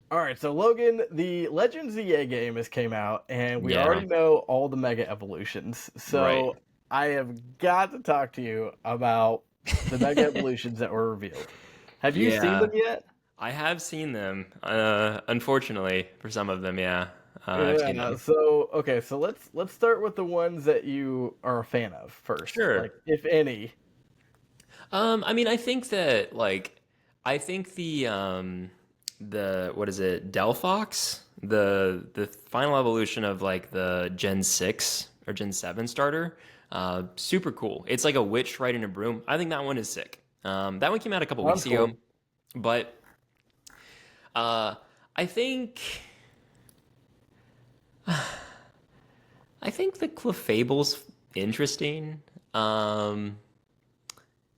All right, so Logan, the Legends EA game has came out, and we Yeah, already know all the Mega Evolutions. right. So I have got to talk to you about the Mega Evolutions that were revealed. Have you seen them Yeah, yet? I have seen them. Unfortunately, for some of them, yeah, I've seen Yeah. them. So okay, so let's start with the ones that you are a fan of first, Sure. like if any. I mean, I think that I think the what is it, Delphox, the final evolution of like the Gen 6 or Gen 7 starter, super cool. It's like a witch riding a broom. I think that one is sick. That one came out a couple weeks Sounds ago, cool. but uh, I think I think the Clefable's interesting. Um,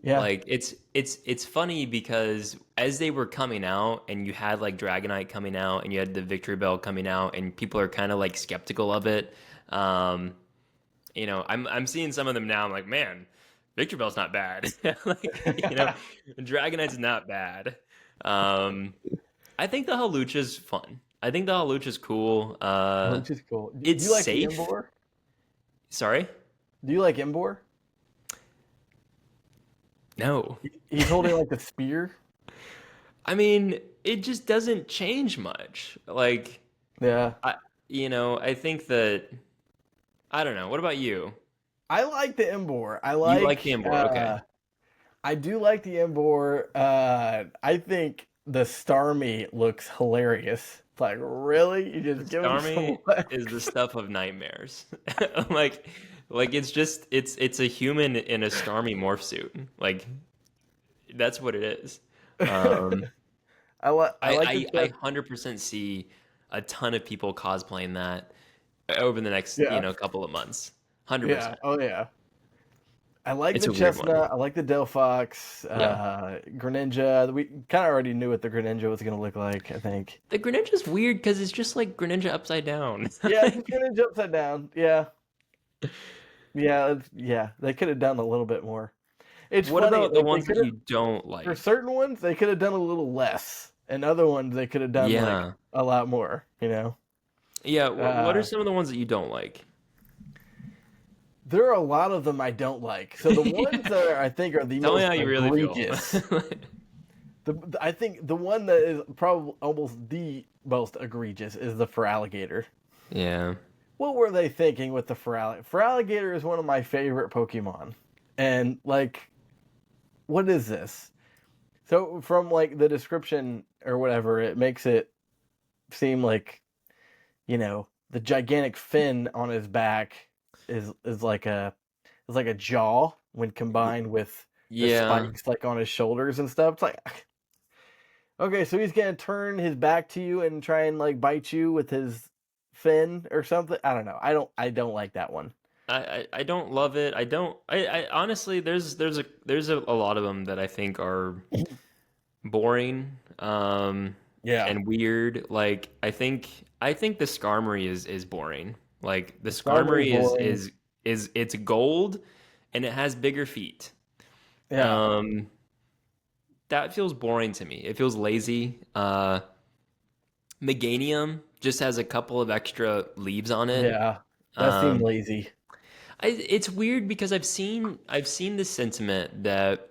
Yeah. Like it's funny because as they were coming out and you had like Dragonite coming out and you had the Victory Bell coming out and people are kind of like skeptical of it. Um, I'm seeing some of them now. I'm like, man, Victory Bell's not bad. Like, Dragonite's not bad. Um, I think the Halucha's fun. I think the Halucha's cool. Which is cool. Do It's you like the safe. Embor? Sorry? Do you like Embor? No. He's holding like the spear. I mean, it just doesn't change much. Like, Yeah. I, I think that I don't know. What about you? I like the Embor. You like the Ambor? Okay. I do like the Embor. I think the Starmie looks hilarious. It's like, really? You The just give him some Starmie is the legs? stuff of nightmares. like, like it's a human in a Starmie morph suit. Like that's what it is. Um, I like the I chest. 100% see a ton of people cosplaying that over the next Yeah. couple of months. Yeah. 100%. Oh yeah. I like It's the a weird one. chestnut. I like the Delphox. Yeah. Greninja. We kind of already knew what the Greninja was going to look like, I think. The Greninja's weird because it's just like Greninja upside down. Yeah, it's just Greninja upside down. Yeah. Yeah. Yeah. They could have done a little bit more. It's What funny. about the Like they ones that could have, you don't for like? certain ones, they could have done a little less, and other ones they could have done like Yeah. a lot more. Yeah, what are Uh, some of the ones that you don't like? there are a lot of them I don't like. So the ones Yeah. that I think are the Tell me most how you really feel. egregious. I think the one that is probably almost the most egregious is the Feraligatr. Yeah. What were they thinking with the Feraligatr? Feraligatr is one of my favorite Pokemon, and like, what is this? So from like the description or whatever, it makes it seem like the gigantic fin on his back is like a jaw when combined with the Yeah. spikes like on his shoulders and stuff. It's like, okay, so he's gonna turn his back to you and try and like bite you with his fin or something. I don't know. I don't like that one. I don't love it. I honestly there's a lot of them that I think are boring Yeah, and weird. Like I think the Skarmory is boring. Like the the Skarmory is Skarmory is boring. is is it's gold and it has bigger feet. Yeah, Um that feels boring to me. It feels lazy. Meganium just has a couple of extra leaves on it. yeah, that seemed Um, lazy. it's weird because I've seen this sentiment that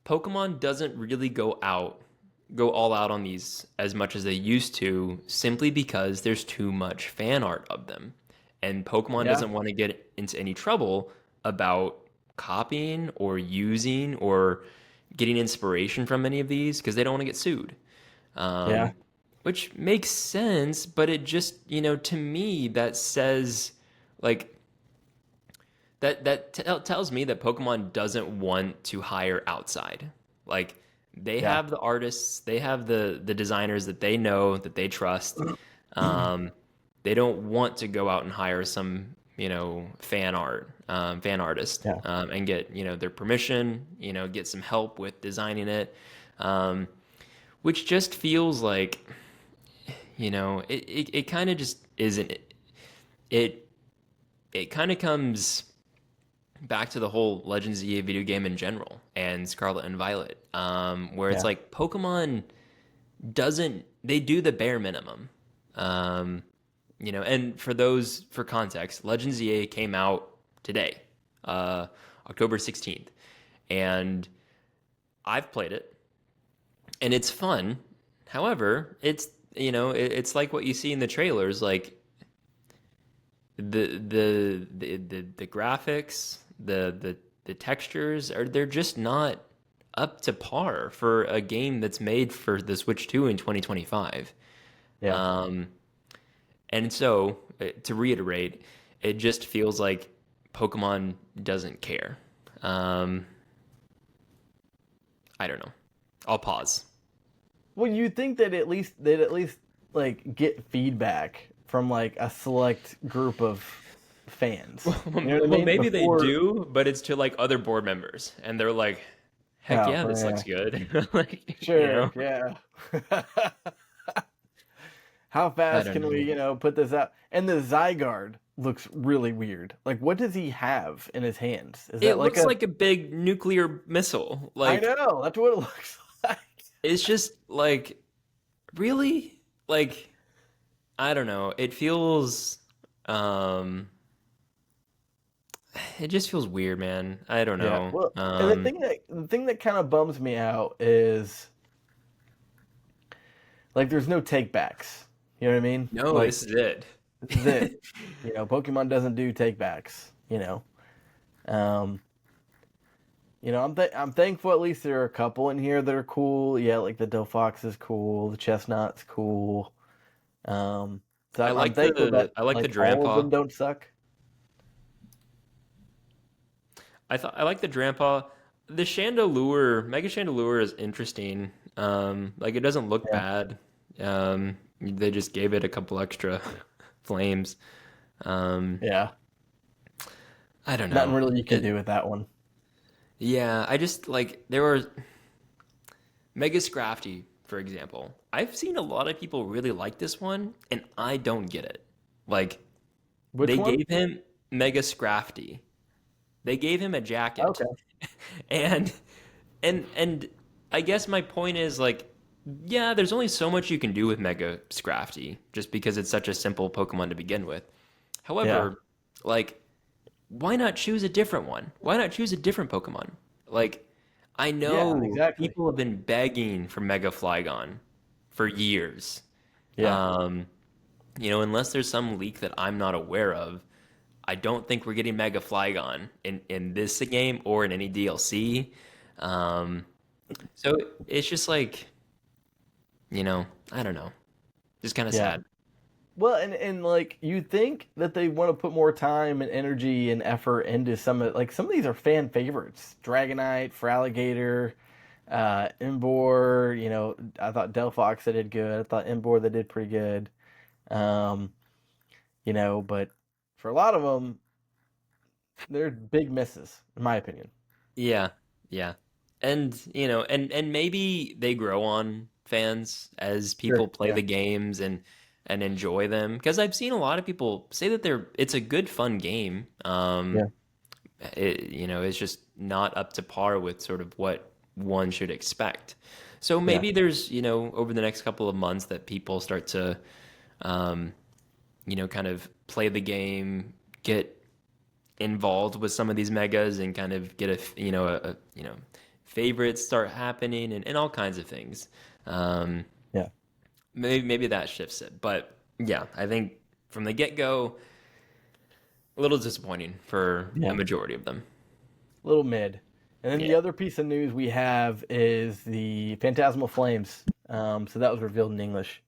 Pokemon doesn't really go all out on these as much as they used to, simply because there's too much fan art of them, and Pokemon Yeah, doesn't want to get into any trouble about copying or using or getting inspiration from any of these because they don't want to get sued. yeah, um, which makes sense, but it just, to me, that says, like, tells me that Pokemon doesn't want to hire outside. Like, they yeah. have the artists, they have the designers that they know, that they trust. Um, they don't want to go out and hire some, fan artist, Yeah. and get, their permission, get some help with designing it. Um, which just feels like, it kind of just isn't. It it kind of comes back to the whole Legends EA video game in general and Scarlet and Violet, where it's Yeah. like Pokemon. doesn't they do the bare minimum. Um, and for context, Legends EA came out today, uh, October 16th, and I've played it, and it's fun. However, it's like what you see in the trailers, like the graphics, the textures they're just not up to par for a game that's made for the Switch 2 in 2025. Yeah. Um, and so, to reiterate, it just feels like Pokemon doesn't care. Um, I don't know. I'll pause. Well, you'd think that they'd at least like get feedback from like a select group of fans. You know what I Well, mean? maybe they Before, do, but it's to like other board members, and they're like, "Heck oh yeah, this yeah, looks good." Like, sure, yeah. How I fast don't can we, know. put this out? And the Zygarde looks really weird. Like, what does he have in his hands? Is It that like looks a? like a big nuclear missile. I Like, know that's what it looks like. it's just like, really? Like, I don't know. Um, it just feels weird, man. I don't Yeah. know. Well, and the thing that kind of bums me out is like there's no take backs. You know what I mean? No, Like this is it. this is it. Pokemon doesn't do take backs. Um, I'm thankful at least there are a couple in here that are cool. Yeah, like the Delphox is cool, the Chestnut's cool. Um, so I'm thankful that I like the like all of Drampa. them don't suck. I like the Drampa. The Chandelure, Mega Chandelure is interesting. Like it doesn't look Yeah, bad. They just gave it a couple extra flames. Um, yeah. I don't Nothing know. really you can do with that one. Yeah, I just like there were Mega Scrafty, for example. I've seen a lot of people really like this one, and I don't get it. Like Which they one? gave him Mega Scrafty. They gave him a jacket. Okay. And and I guess my point is like, yeah, there's only so much you can do with Mega Scrafty just because it's such a simple Pokemon to begin with. Yeah. However, like, why not choose a different one? Why not choose a different Pokemon? Like, I Yeah. know Exactly. people have been begging for Mega Flygon for years. Yeah. Um, unless there's some leak that I'm not aware of, I don't think we're getting Mega Flygon in this game or in any DLC. Um, so it's just like, I don't know. Just kind of Yeah. sad. Well, and like you think that they want to put more time and energy and effort into some of these are fan favorites. Dragonite, Feraligatr, Emboar. I thought Delphox they did good. I thought Emboar they did pretty good. Um, but for a lot of them, they're big misses, in my opinion. Yeah, yeah. And, and maybe they grow on fans as people Sure. play Yeah. the games and enjoy them. Because I've seen a lot of people say that it's a good, fun game. Yeah. It's just not up to par with sort of what one should expect. So Yeah. maybe there's, over the next couple of months that people start to, um, kind of play the game, get involved with some of these megas and kind of get favorites start happening and all kinds of things. Um, Yeah. maybe that shifts it, but yeah, I think from the get go, a little disappointing for a Yeah. majority of them. Little mid. And then Yeah, the other piece of news we have is the Phantasmal Flames. So that was revealed in English.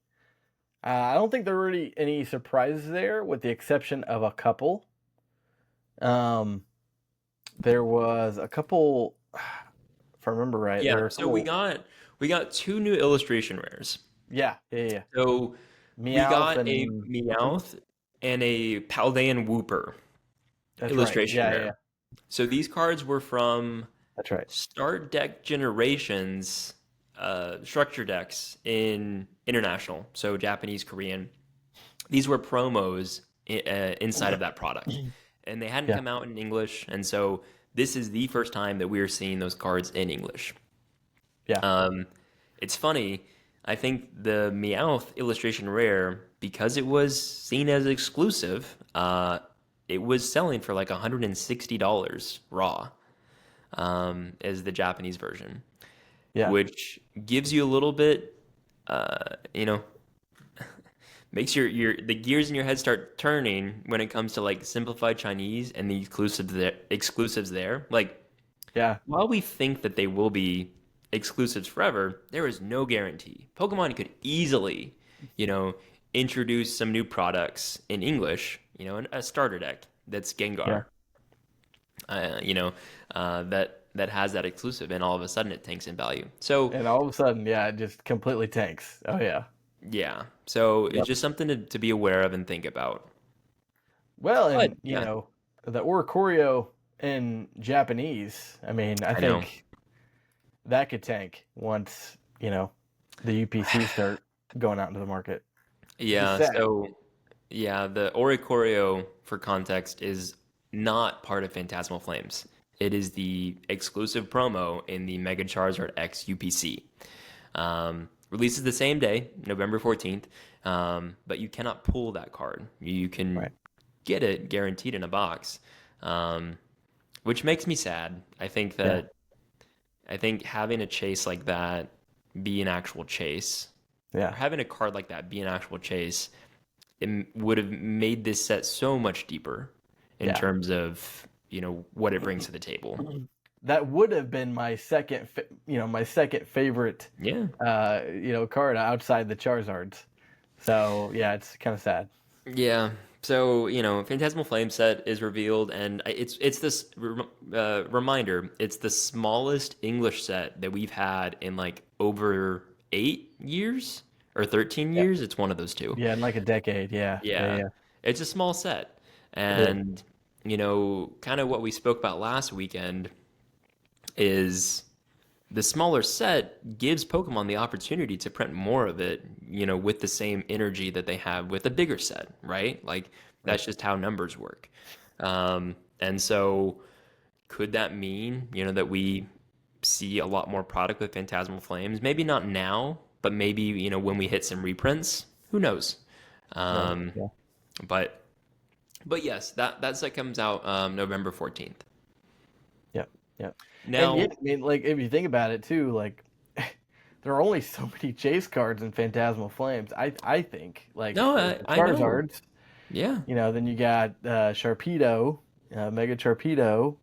I don't think there were really any surprises there, with the exception of a couple. Um, there was a couple, if I remember right, there yeah. were a So we couple. got two new illustration rares. Yeah, yeah, yeah. So we Meowth got a and Wooper. Meowth and a Paldean Wooper That's right. illustration Yeah, yeah, rare. yeah. So these cards were from That's right. Start Deck Generations structure decks in international, so Japanese, Korean. These were promos inside of that product, and they hadn't Yeah, come out in English, and so this is the first time that we are seeing those cards in English. yeah, Um, it's funny, I think the Meowth illustration rare, because it was seen as exclusive, it was selling for like $160 raw, as the Japanese version, Yeah, which gives you a little bit, you know, makes your the gears in your head start turning when it comes to like simplified Chinese and the exclusives there. Like, yeah, while we think that they will be exclusives forever, there is no guarantee. Pokemon could easily, you know, introduce some new products in English, a starter deck that's yeah. Gengar, that has that exclusive, and all of a sudden it tanks in value. So And all of a sudden, yeah, it just completely tanks. Oh yeah. yeah, so it's Yep. just something to be aware of and think about. Well, But and yeah, the Oricorio in Japanese. I mean, I I know. think that could tank once the UPC start going out into the market, which is Yeah, sad. so yeah, the Oricorio, for context, is not part of Phantasmal Flames. It is the exclusive promo in the Mega Charizard X UPC. Releases the same day, November 14th, but you cannot pull that card. You can Right. get it guaranteed in a box, um, which makes me sad. Yeah. I think having a chase like that be an actual chase, or Yeah. having a card like that be an actual chase, it would have made this set so much deeper in Yeah. terms of what it brings to the table. That would have been my my second favorite, Yeah, card outside the Charizards. So yeah, it's kind of sad. yeah. So Phantasmal Flame set is revealed, and it's this reminder. It's the smallest English set that we've had in like over 8 years or 13 Yeah. years. It's one of those two. Yeah, in like a decade. Yeah. Yeah. Yeah, Yeah. it's a small set, It is. and kind of what we spoke about last weekend is the smaller set gives Pokemon the opportunity to print more of it, with the same energy that they have with a bigger set, right? Like Right. that's just how numbers work. And so could that mean, that we see a lot more product with Phantasmal Flames? Maybe not now, but maybe, when we hit some reprints, who knows? Right. Um, Yeah. but but yes, that set comes out November 14th. Yeah. Yeah. And yeah, Now, I mean, like if you think about it too, like there are only so many chase cards in Phantasmal Flames. I think like no, there's the I know. Charizards. Yeah. Then you got Sharpedo, Mega Sharpedo.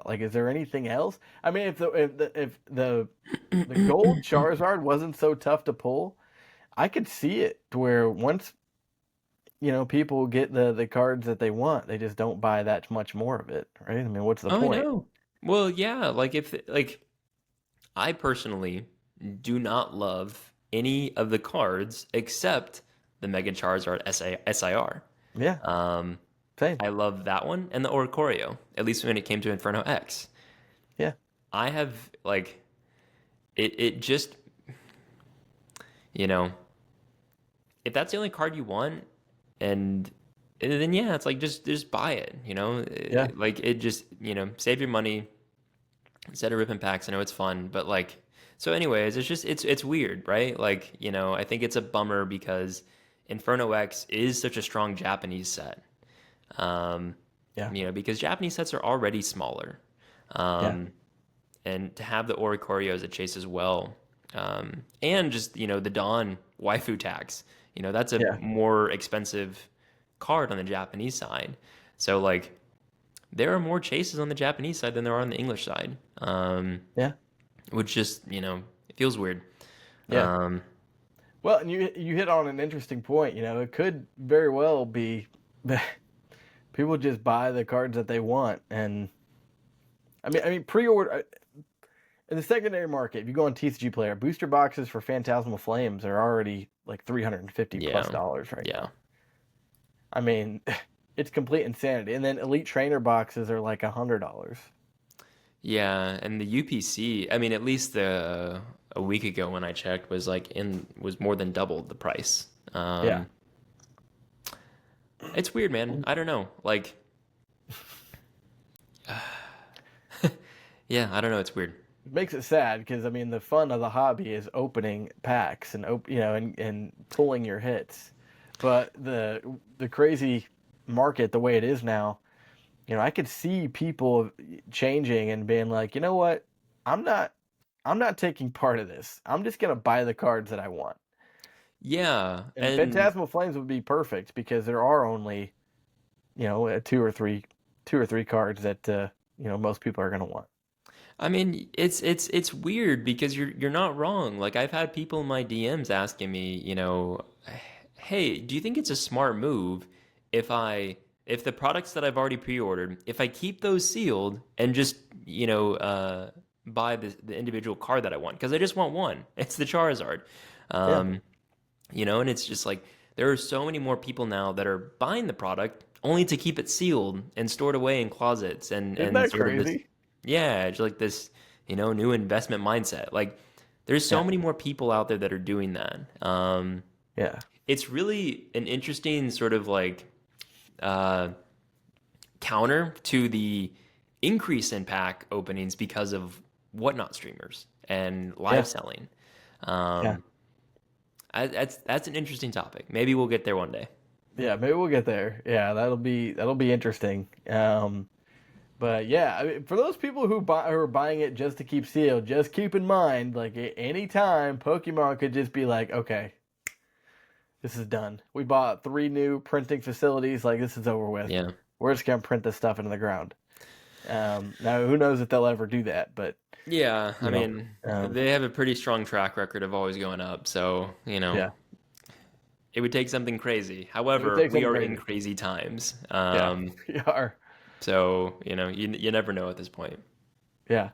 Like, is there anything else? I mean, if the gold Charizard wasn't so tough to pull, I could see it to where once people get the cards that they want, they just don't buy that much more of it, right? I mean, what's the Oh, I point? know. Well, yeah, like if like I personally do not love any of the cards except the Mega Charizard SIR. Yeah, Um, same. I love that one and the Oricorio, at least when it came to Inferno X. Yeah, I have like it just, you know, if that's the only card you want, and then yeah, it's like just buy it, yeah, like it just, save your money instead of ripping packs. I know it's fun, but like, so anyways, it's just it's weird, right? Like, I think it's a bummer because Inferno X is such a strong Japanese set. Um, yeah, because Japanese sets are already smaller. yeah, Um, and to have the Oricorio as a chase as well. And just, the Dawn waifu tax, that's a yeah, more expensive card on the Japanese side. So like there are more chases on the Japanese side than there are on the English side. yeah, Which just, it feels weird. yeah. Um, Well, and you hit on an interesting point. It could very well be that people just buy the cards that they want, and I mean, pre-order in the secondary market. If you go on TCG Player, booster boxes for Phantasmal Flames are already like $350 plus yeah, right yeah. now. I mean, it's complete insanity. And then Elite Trainer boxes are like $100. Yeah, and the UPC, I mean, at least a week ago when I checked was more than double the price. Yeah, It's weird, man. I don't know. Like, yeah, I don't know. It's weird. it makes it sad because I mean the fun of the hobby is opening packs and and pulling your hits, but the crazy market the way it is now, I could see people changing and being like, you know what, I'm not I'm not taking part of this. I'm just gonna buy the cards that I want. Yeah, And and Phantasmal Flames would be perfect because there are only two or three cards that most people are gonna want. I mean, it's weird because you're not wrong. Like I've had people in my DMs asking me, hey, do you think it's a smart move if I if the products that I've already pre-ordered, if I keep those sealed and just, buy the individual card that I want because I just want one. It's the Charizard. Yeah, Um, and it's just like there are so many more people now that are buying the product only to keep it sealed and stored away in closets isn't and that sort of this, crazy? yeah, it's like this, new investment mindset. Like there's so Yeah, many more people out there that are doing that. yeah, It's really an interesting sort of like uh, counter to the increase in pack openings because of whatnot streamers and live yeah, selling. yeah. Um, that's an interesting topic. Maybe we'll get there one day. Yeah, maybe we'll get there. Yeah, that'll be interesting. But yeah, I mean, for those people who are buying it just to keep sealed, just keep in mind, like at any time, Pokemon could just be like, okay, this is done. We bought three new printing facilities. Like this is over with. Yeah. We're just gonna print this stuff into the ground. Now, who knows if they'll ever do that? But Yeah, I you know, mean, um, they have a pretty strong track record of always going up, so, yeah, it would take something crazy. it would However, take we something are in crazy. crazy times. Yeah, we are. So, you never know at this point. Yeah.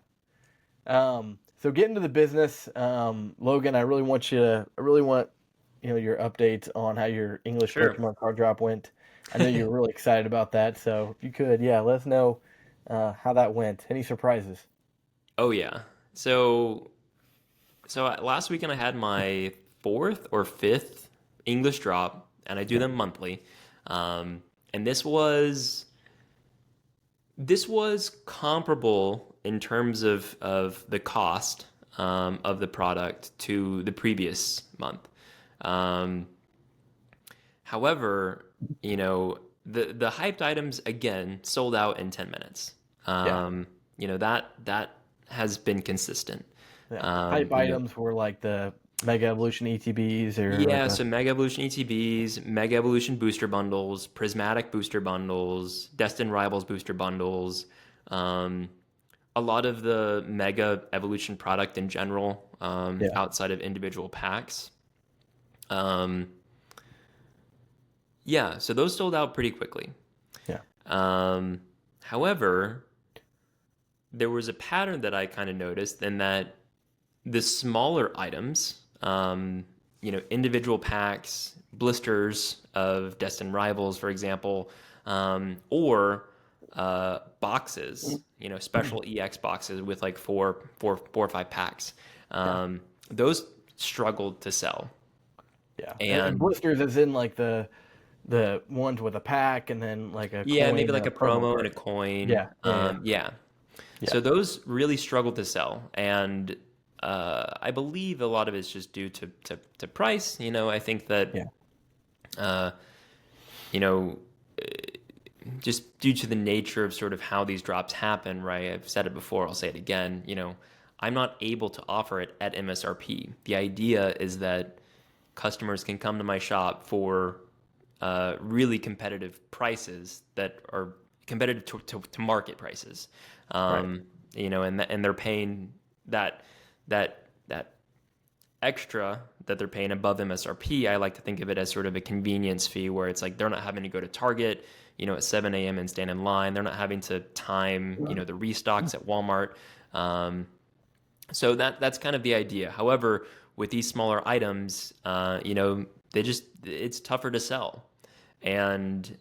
So getting to the business, Logan, I really want, your updates on how your English Sure. Pokemon card drop went. I know you're really excited about that, so if you could, yeah, let us know how that went. Any surprises? Oh yeah. So last weekend I had my fourth or fifth English drop, and I do Yeah, them monthly. And this was comparable in terms of the cost of the product to the previous month. Um, However, the hyped items again sold out in 10 minutes. yeah, That has been consistent. yeah. Um, Hype you know, items were like the Mega Evolution ETBs or like yeah, the so Mega Evolution ETBs, Mega Evolution booster bundles, Prismatic booster bundles, Destined Rivals booster bundles, um, a lot of the Mega Evolution product in general, yeah, outside of individual packs. Um, yeah, so those sold out pretty quickly. yeah, Um, However, there was a pattern that I kind of noticed in that the smaller items, individual packs, blisters of Destined Rivals, for example, or boxes, special EX boxes with like four or five packs. yeah, Those struggled to sell. yeah. And And blisters is in like the ones with a pack and then like a yeah, maybe coin and like a a promo promo and a card. coin. Yeah, yeah, yeah, Yeah. yeah, So those really struggled to sell, and I believe a lot of it's just due to price. I think that yeah, uh, you know just due to the nature of sort of how these drops happen. Right? I've said it before. I'll say it again. I'm not able to offer it at MSRP. The idea is that customers can come to my shop for really competitive prices that are competitive to market prices. right. And they're paying that extra that they're paying above MSRP. I like to think of it as sort of a convenience fee where it's like they're not having to go to Target, at 7 a.m. and stand in line. They're not having to time, the restocks at Walmart. Um, so that's kind of the idea. However, with these smaller items, it's tougher to sell. And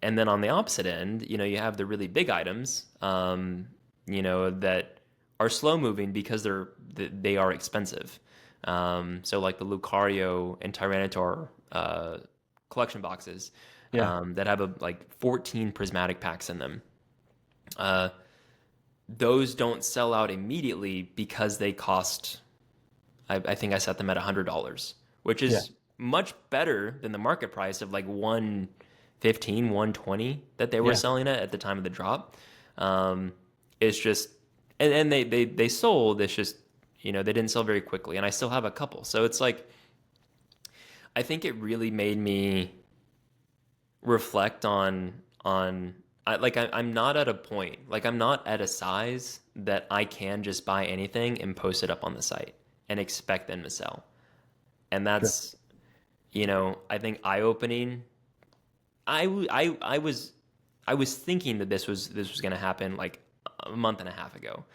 and then on the opposite end, you have the really big items, that are slow moving because they are expensive. So like the Lucario and Tyranitar collection boxes Yeah, that have like 14 prismatic packs in them. Uh, those don't sell out immediately because they cost, I think I set them at $100, which Yeah. is much better than the market price of like 115, 120 that they were Yeah. selling at the time of the drop. Um, it's just, and they sold, it's just, they didn't sell very quickly. And I still have a couple. So it's like, I think it really made me reflect I'm not at a point, like I'm not at a size that I can just buy anything and post it up on the site and expect them to sell. And Sure. that's, I think eye opening. I was thinking that this was going to happen like a month and a half ago.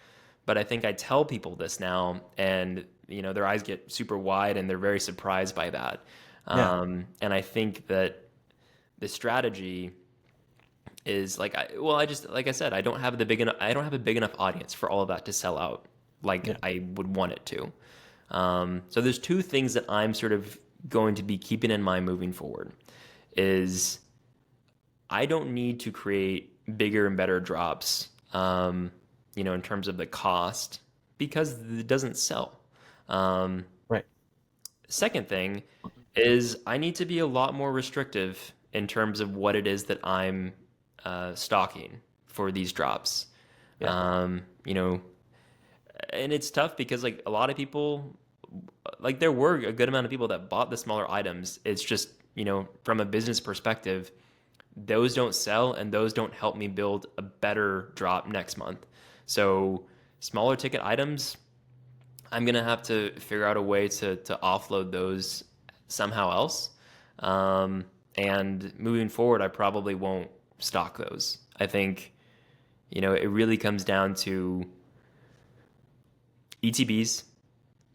But I think I tell people this now, and their eyes get super wide and they're very surprised by that. Yeah. And I think that the strategy is like, I just, like I said, I don't have a big enough audience for all of that to sell out like Yeah. I would want it to. So there's two things that I'm sort of going to be keeping in mind moving forward. Is I don't need to create bigger and better drops, in terms of the cost because it doesn't sell. Um, Right. Second thing is I need to be a lot more restrictive in terms of what it is that I'm stocking for these drops. Yeah. You know, and it's tough because like a lot of people, like there were a good amount of people that bought the smaller items. It's just, from a business perspective, those don't sell and those don't help me build a better drop next month. So smaller ticket items, I'm gonna have to figure out a way to offload those somehow else. And moving forward, I probably won't stock those. I think, it really comes down to ETBs,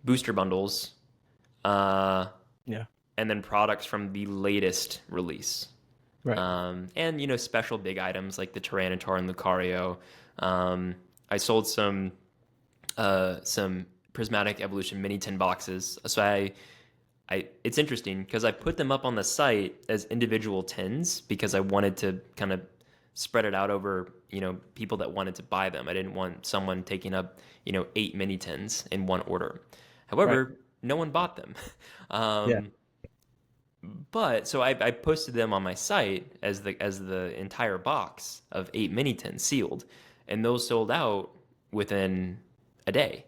booster bundles, uh, Yeah. and then products from the latest release. Right. And special big items like the Tyranitar and Lucario. I sold some Prismatic Evolution mini tin boxes. So it's interesting because I put them up on the site as individual tins because I wanted to kind of spread it out over people that wanted to buy them. I didn't want someone taking up 8 mini tins in one order. Right. However, no one bought them. Yeah. um, but so I posted them on my site as the entire box of 8 mini tins sealed, and those sold out within a day.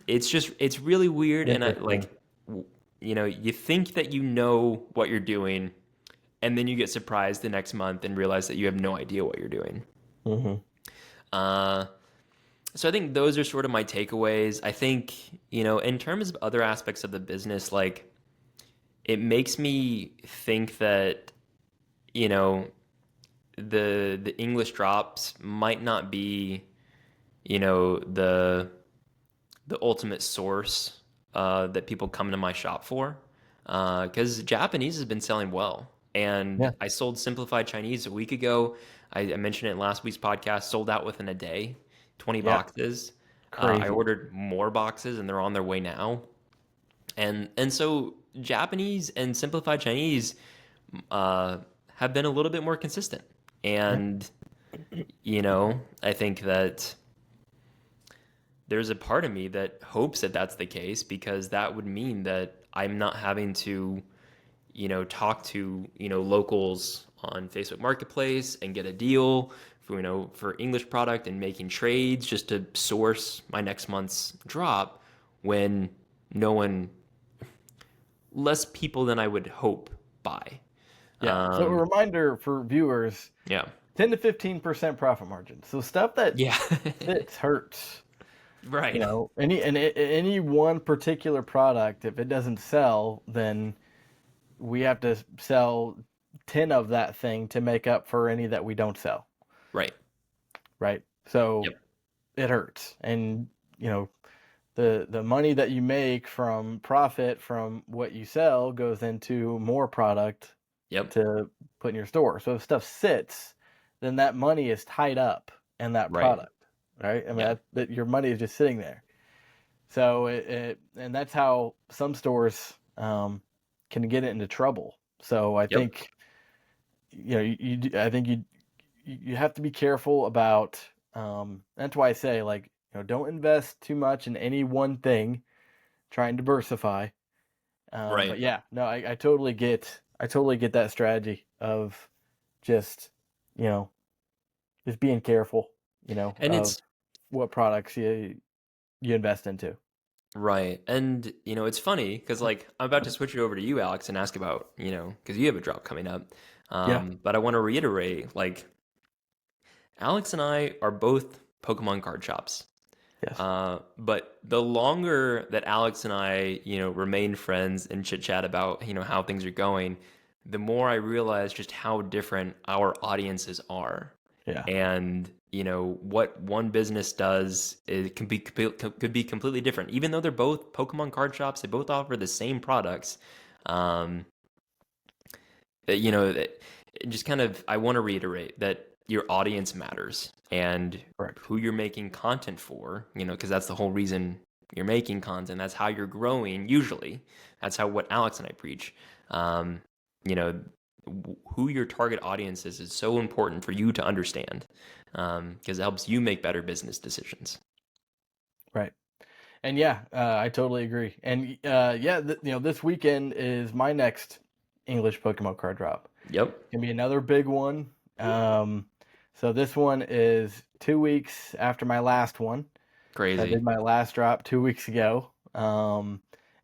It's really weird, and I Interesting. like you think that you know what you're doing, and then you get surprised the next month and realize that you have no idea what you're doing. Mm-hmm. Uh, so I think those are sort of my takeaways. I think in terms of other aspects of the business, like it makes me think that you know the English drops might not be the ultimate source that people come to my shop for because Japanese has been selling well. And Yeah. I sold Simplified Chinese a week ago. I mentioned it in last week's podcast, sold out within a day, 20 Yeah. boxes. I Crazy. ordered more boxes and they're on their way now. And so Japanese and Simplified Chinese uh, have been a little bit more consistent. Yeah. And, I think that there's a part of me that hopes that that's the case because that would mean that I'm not having to, talk to, locals on Facebook Marketplace and get a deal for, for English product and making trades just to source my next month's drop when no one, less people than I would hope buy. Yeah. So a Um, reminder for viewers, yeah. 10 to 15% profit margin. So stuff that Yeah. sits hurts. Right. Any one particular product, if it doesn't sell, then we have to sell 10 of that thing to make up for any that we don't sell. Right. Right. So Yep. it hurts. And, you know, the money that you make from profit from what you sell goes into more product Yep. to put in your store. So if stuff sits, then that money is tied up in that Right. product, right? I mean, Yeah. that your money is just sitting there. So and that's how some stores can get into trouble. So I Yep. think I think you have to be careful about That's why I say, like, don't invest too much in any one thing. Try and diversify. Right. But yeah, no, I totally get that strategy of just, you know, just being careful, And of it's what products you invest into. right. And, it's funny because, like, I'm about to switch it over to you, Alex, and ask about, because you have a drop coming up. Yeah. But I want to reiterate, like, Alex and I are both Pokemon card shops. Yes. But the longer that Alex and I, remain friends and chit chat about, how things are going, the more I realize just how different our audiences are. Yeah. And, what one business does it could be completely different. Even though they're both Pokemon card shops, they both offer the same products. Um, just kind of I want to reiterate that your audience matters and Correct. who you're making content for, because that's the whole reason you're making content. That's how you're growing usually. That's how what Alex and I preach. um, you know who your target audience is so important for you to understand, because it helps you make better business decisions. Right. And yeah, I totally agree. And yeah, this weekend is my next English Pokemon card drop. Yep. Gonna be another big one. So this one is 2 weeks after my last one. So I Crazy. did my last drop 2 weeks ago.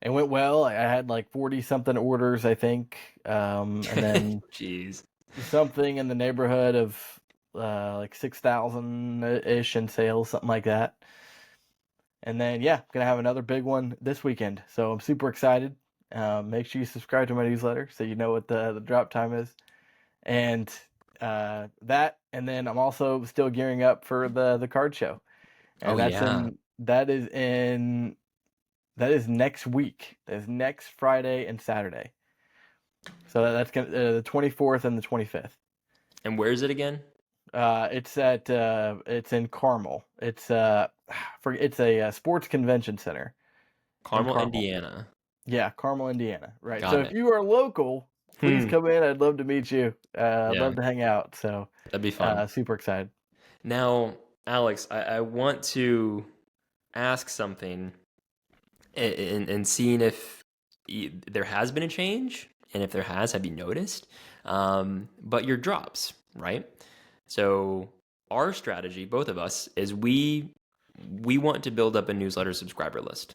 It went well. I had like 40 something orders, I think. And then Jeez. something in the neighborhood of like 6,000 ish in sales, something like that. And then yeah, gonna have another big one this weekend. So I'm super excited. Make sure you subscribe to my newsletter so you know what the drop time is. And that, and then I'm also still gearing up for the card show, Oh and yeah. that is next week. That is next Friday and Saturday. So that's gonna the 24th and the 25th. And where is it again? It's in Carmel. It's a sports convention center in Carmel, Carmel. Indiana. Yeah, Carmel, Indiana. Right. So Got if it. you are local, please come in. I'd love to meet you. I'd Yeah, love to hang out. So that'd be fun. super excited. Now, Alex, I want to ask something and seeing if there has been a change, and if there has, have you noticed? But your drops, right? So our strategy, both of us, is we want to build up a newsletter subscriber list.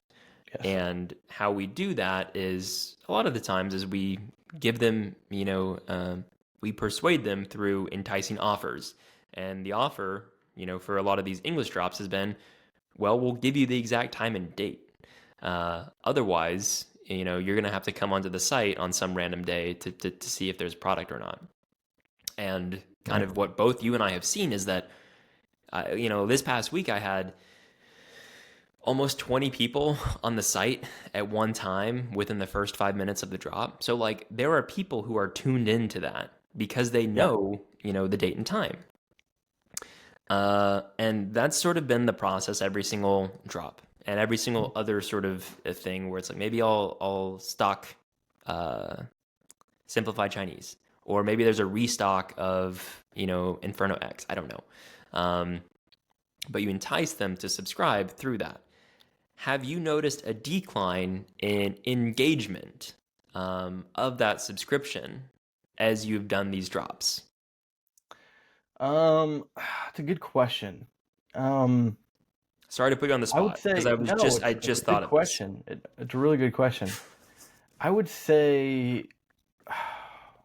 Yes. And how we do that is a lot of the times is we give them, we persuade them through enticing offers. And the offer, for a lot of these English drops has been, well, we'll give you the exact time and date. Otherwise, you're going to have to come onto the site on some random day to see if there's product or not. And kind Right. of what both you and I have seen is that, this past week I had almost 20 people on the site at one time within the first 5 minutes of the drop. So, like, there are people who are tuned into that because they Yeah. know, the date and time. And that's sort of been the process every single drop and every single other sort of thing where it's like maybe I'll stock uh, simplified Chinese, or maybe there's a restock of Inferno X. I don't know, but you entice them to subscribe through that. Have you noticed a decline in engagement of that subscription as you've done these drops? It's a good question. Um, Sorry to put you on the I would spot because say no. I It's a just good thought of this. question. It's a really good question. I would say,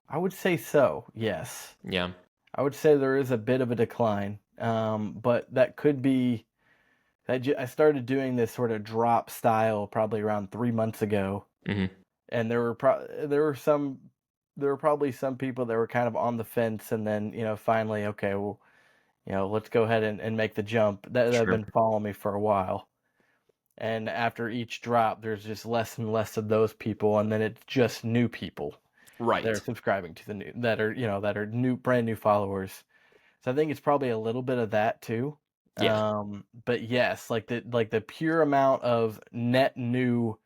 I would say so. Yes, Yeah. I would say there is a bit of a decline. But that could be I started doing this sort of drop style probably around 3 months ago, Hmm. and there were probably some people that were kind of on the fence, and then finally, okay, well, let's go ahead and make the jump that have Sure. been following me for a while. And after each drop, there's just less and less of those people, and then it's just new people that are Right. subscribing to the new that are new brand new followers. So I think it's probably a little bit of that too. Yeah. But yes, like the pure amount of net new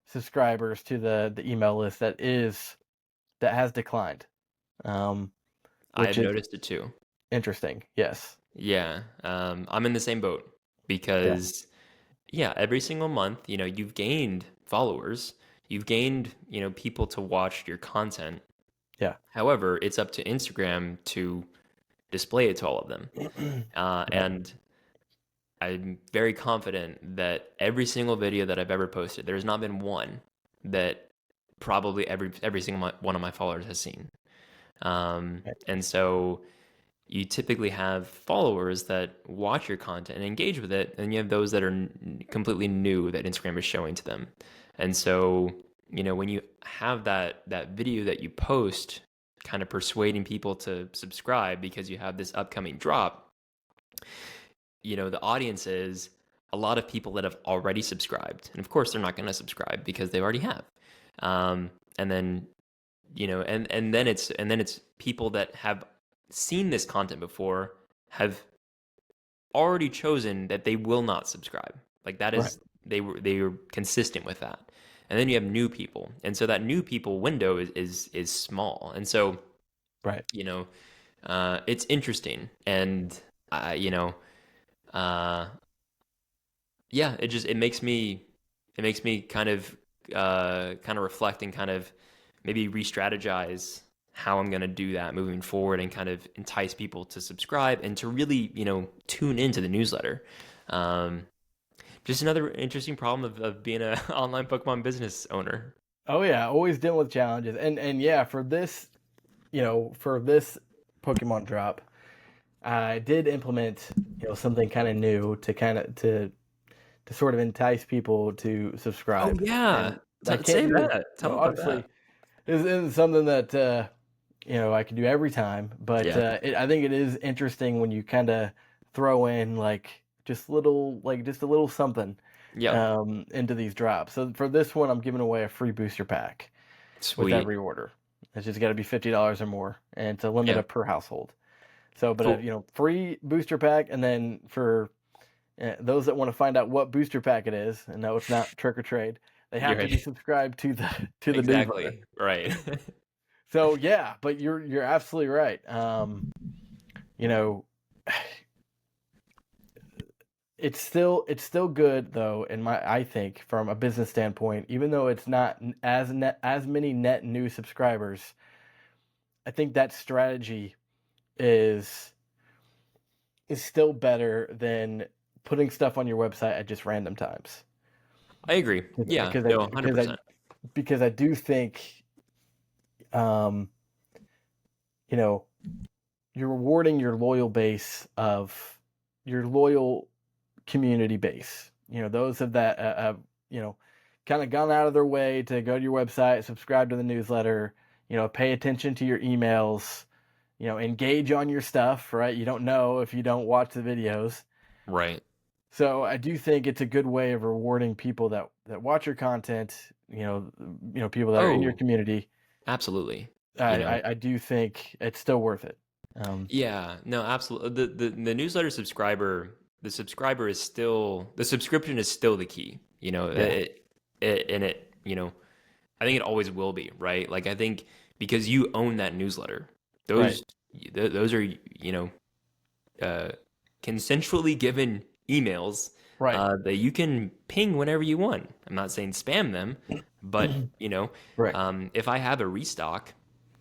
subscribers to the email list that has declined. I Which have is noticed it too. interesting. Yes. Yeah, I'm in the same boat Yeah, because, yeah, every single month, you've gained followers, you've gained, people to watch your content. yeah. However, it's up to Instagram to display it to all of them. Right, And I'm very confident that every single video that I've ever posted, there's not been one that probably every single one of my followers has seen. right, And so you typically have followers that watch your content and engage with it, and you have those that are completely new that Instagram is showing to them. And so, when you have that video that you post kind of persuading people to subscribe because you have this upcoming drop, the audience is a lot of people that have already subscribed. And of course, they're not going to subscribe because they already have. And then, and then it's people that have seen this content before, have already chosen that they will not subscribe. Like that right, is they were consistent with that. And then you have new people. And so that new people window is small. And so, right. you know, it's interesting. And you know, uh yeah, it makes me kind of reflect and kind of maybe re-strategize how I'm going to do that moving forward and kind of entice people to subscribe and to really, tune into the newsletter. Um, just another interesting problem of being an online Pokemon business owner. Oh yeah, always dealing with challenges, and yeah, for this Pokemon drop, I did implement something kind of new to to sort of entice people to Oh subscribe, yeah, and I say can't do it. that. Tell me about that. Obviously, this isn't something that I can do every time, but Yeah. I think it is interesting when you kind of throw in just a little something Yep. into these drops. So for this one, I'm giving away a free booster pack with Sweet. every order. It's just got to be $50 or more, and it's a limit Yeah. of per household. So, but Cool. free booster pack, and then for those that want to find out what booster pack it is, and no, it's not trick or trade. They You're have to be right. subscribed to the newsletter. Exactly. Right. So yeah, but you're absolutely right. You know, it's still good though, in my I think from a business standpoint, even though it's not as many net new subscribers. I think that strategy is is still better than putting stuff on your website at just random times. I agree. Yeah. Because No, 100%. I do think um, you know you're rewarding your loyal community base. Those of that you know kind of gone out of their way to go to your website, subscribe to the newsletter, pay attention to your emails, engage on your stuff, right? You don't know if you don't watch the videos. Right. So I do think it's a good way of rewarding people that watch your content, people that are in your Oh, community. absolutely. You I, know, I, I do think it's still worth it. Um, yeah, no, absolutely. The newsletter subscriber, the subscription is still the key. yeah, And I think it always will be, right? Like I think because you own that newsletter, right, those are, uh, consensually given emails right, that you can ping whenever you want. I'm not saying spam them, but right, if I have a restock,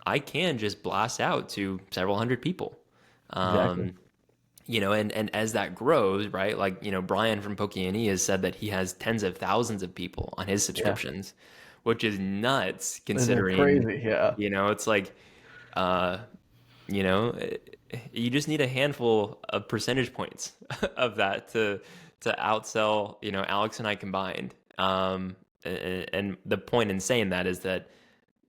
I can just blast out to several hundred people. exactly. Um, and as that grows, right? Like, Brian from Pokemon has said that he has tens of thousands of people on his Yeah, subscriptions, which is nuts this is considering, crazy. Yeah, it's like, uh, you know, eh, you just need a handful of percentage points of that to outsell, Alex and I combined. And the point in saying that is that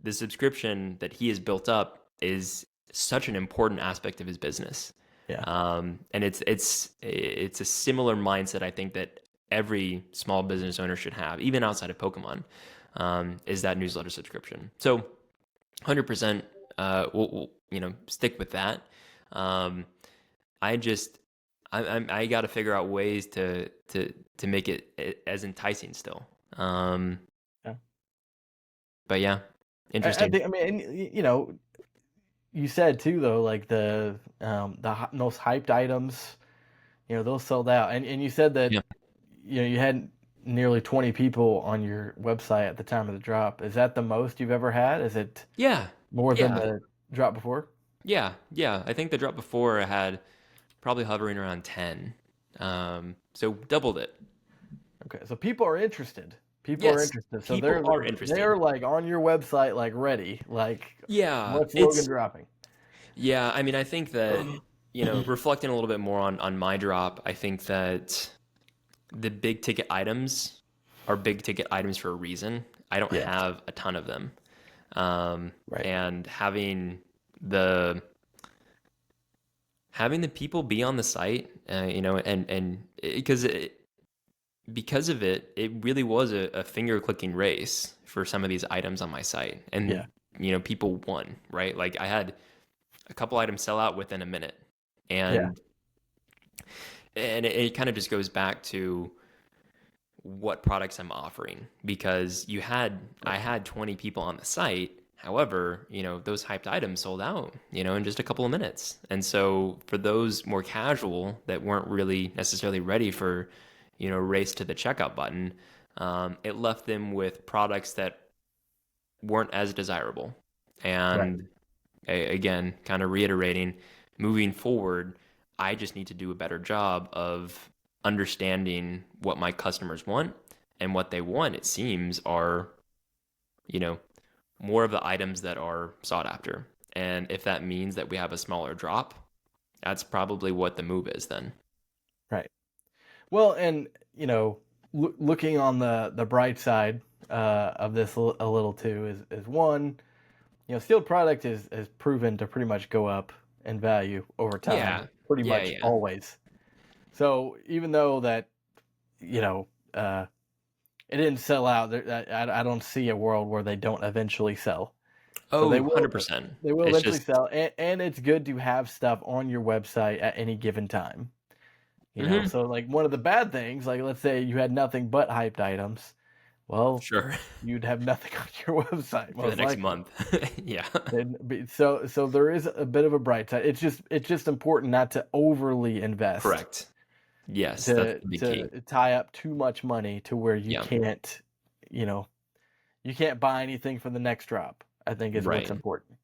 the subscription that he has built up is such an important aspect of his business. yeah, And it's a similar mindset I think that every small business owner should have, even outside of Pokemon, is that newsletter subscription. So 100%, we'll stick with that. Um, I just I got to figure out ways to make it as enticing still. yeah. But yeah, I interesting. think. I mean, and, you said too though, like the most hyped items. those sold out. And you said that Yeah. you had nearly 20 people on your website at the time of the drop. Is that the most you've ever had? Is it Yeah. more than Yeah. the drop before? Yeah. Yeah. I think the drop before I had probably hovering around 10. So doubled it. Okay, so people are interested. People are Yes, interested. So people are they're interested. like on your website, like ready. Like, Yeah, what's Logan dropping? yeah, I mean, I think that, reflecting a little bit more on my drop, I think that the big ticket items are big ticket items for a reason. I don't Yeah, have a ton of them. right. And the having the people be on the site, and because of it, it really was a finger clicking race for some of these items on my site. And, Yeah, people won, right? Like I had a couple items sell out within a minute. yeah, And it kind of just goes back to what products I'm offering because I had 20 people on the site. However, those hyped items sold out, in just a couple of minutes. And so for those more casual that weren't really necessarily ready for, race to the checkout button, it left them with products that weren't as desirable. right. And again, kind of reiterating, moving forward, I just need to do a better job of understanding what my customers want and what they want, it seems, are, you know, more of the items that are sought after. And if that means that we have a smaller drop, that's probably what the move is then. Right. Well, and looking on the bright side of this a little too is one, sealed product is proven to pretty much go up in value over time, Yeah. pretty Yeah. much Yeah. always. So even though that you know it didn't sell out, I don't see a world where they don't eventually sell. So Oh, 100%. they will It's eventually just, sell, and it's good to have stuff on your website at any given time. hmm So like one of the bad things, like let's say you had nothing but hyped items, well, sure. you'd have nothing on your website For the most next likely. month. Yeah. So there is a bit of a bright side. It's just important not to overly invest Correct. Yes, that's to the big key. to tie up too much money to where Yeah. you know, you can't buy anything for the next drop. I think is what's Right. important.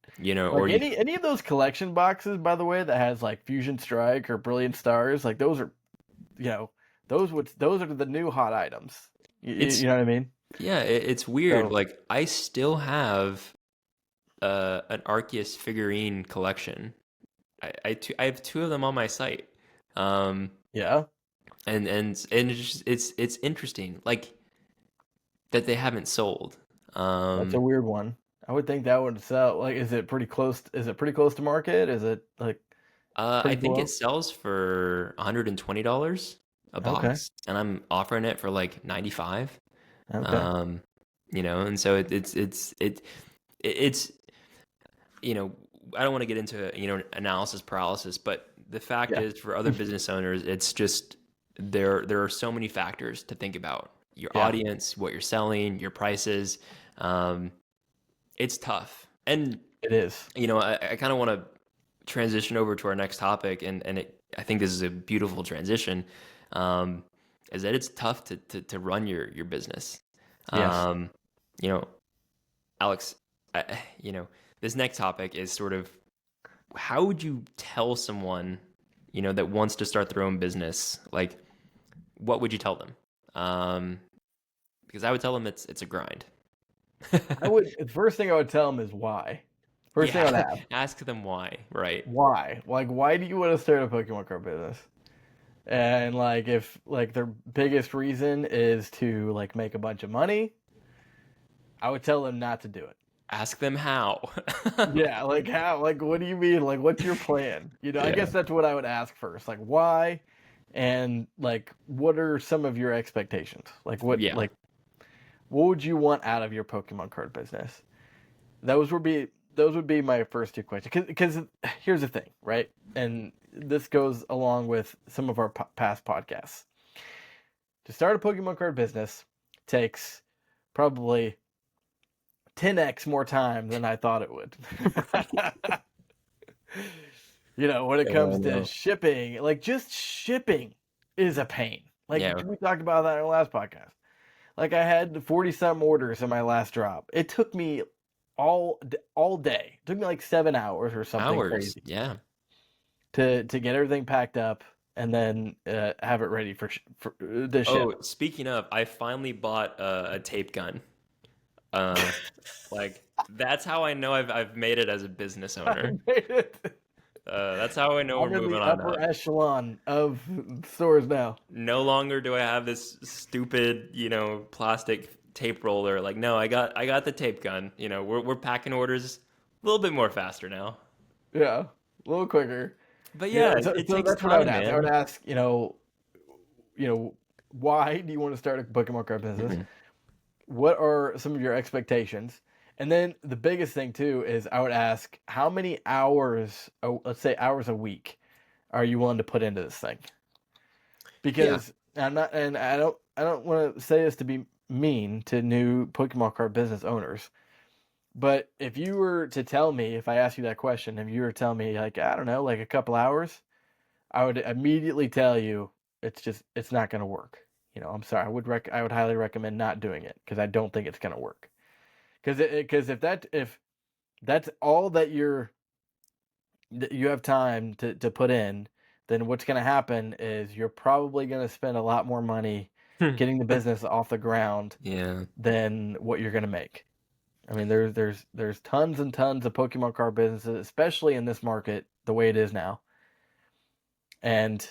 Or Like you, any of those collection boxes, by the way, that has like Fusion Strike or Brilliant Stars, like those are you know those are the new hot items. it's, You know what I mean? yeah, it's weird. So Like, I still have an Arceus figurine collection. I have two of them on my site. Um, yeah, and it's interesting, like, that they haven't sold. that's a Um, weird one. I would think that would sell. Like, is it pretty close? Is it pretty close to market? Is it like I pretty think it below? sells for $120 a Okay, box, and I'm offering it for like 95. okay, Um, and so it's you know, I don't want to get into analysis paralysis, but the fact yeah, is, for other business owners, it's just there are so many factors to think about: your yeah, audience, what you're selling, your prices. Um, it's tough, and it is. I kind of want to transition over to our next topic, and I think this is a beautiful transition. Um, is that it's tough to run your business. Yes. Um, you know, Alex, I, you know, this next topic is sort of, how would you tell someone, that wants to start their own business, like, what would you tell them? Um, because I would tell them it's a grind. I would. The first thing I would tell them is why. First thing I Yeah, would have. ask them why, right? Why? Like, why do you want to start a Pokemon card business? And like, if like their biggest reason is to like make a bunch of money, I would tell them not to do it. Ask them how. Yeah, like how? Like, what do you mean? Like, what's your plan? I Yeah, guess that's what I would ask first. Like, why? And like, what are some of your expectations? yeah, What would you want out of your Pokemon card business? Those would be my first two questions. Because here's the thing, right? And this goes along with some of our past podcasts. To start a Pokemon card business takes probably 10x more time than I thought it would. when it comes to no. shipping, like just shipping is a pain. Like Yeah. we talked about that in our last podcast. Like I had 40 some orders in my last drop. It took me all day. It took me like 7 hours or something Hours. crazy Yeah. to get everything packed up and then have it ready for the ship. Oh, speaking of, I finally bought a tape gun. Uh, like that's how I know I've made it as a business I owner. made it. That's how I know we're I'm in moving the on upper up. echelon of stores now. No longer do I have this stupid, plastic tape roller. Like, no, I got the tape gun. We're packing orders a little bit more faster now. Yeah, a little quicker. But yeah, So, it so takes that's what I would time, ask. I would man. ask, why do you want to start a Pokemon card business? Mhm. What are some of your expectations? And then the biggest thing too is I would ask how many hours, let's say hours a week, are you willing to put into this thing? Yeah. Because I'm not, and I don't want to say this to be mean to new Pokemon card business owners, but if you were to tell me, if I asked you that question, if you were to tell me like I don't know, like a couple hours, I would immediately tell you it's not going to work. I'm sorry. I would highly recommend not doing it because I don't think it's going to work. Because if that's all that you have time to put in, then what's going to happen is you're probably going to spend a lot more money getting the business off the ground Yeah. than what you're going to make. I mean, there's tons and tons of Pokemon card businesses, especially in this market, the way it is now, and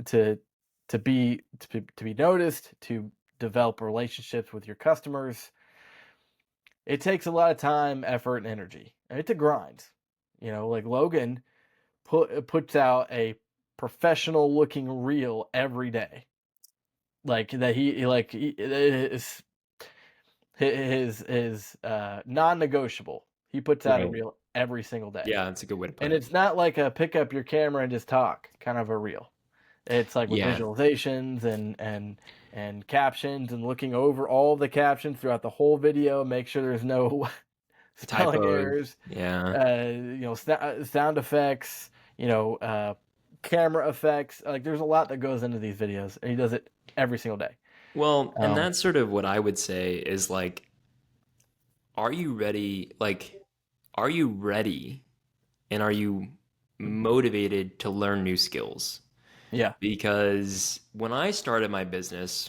to to be noticed, to develop relationships with your customers, it takes a lot of time, effort, and energy. And it's a grind. Like Logan puts out a professional looking reel every day. Like that his non-negotiable. He puts out a Right. reel every single day. Yeah, that's a good way to put And it. it's not like a pick up your camera and just talk kind of a reel. It's like with Yeah. visualizations and captions and looking over all the captions throughout the whole video, make sure there's no spelling Typos. errors, Yeah. sound effects, camera effects. Like there's a lot that goes into these videos, and he does it every single day. Well, and Um, that's sort of what I would say is like, are you ready? Like, are you ready and are you motivated to learn new skills? yeah, Because when I started my business,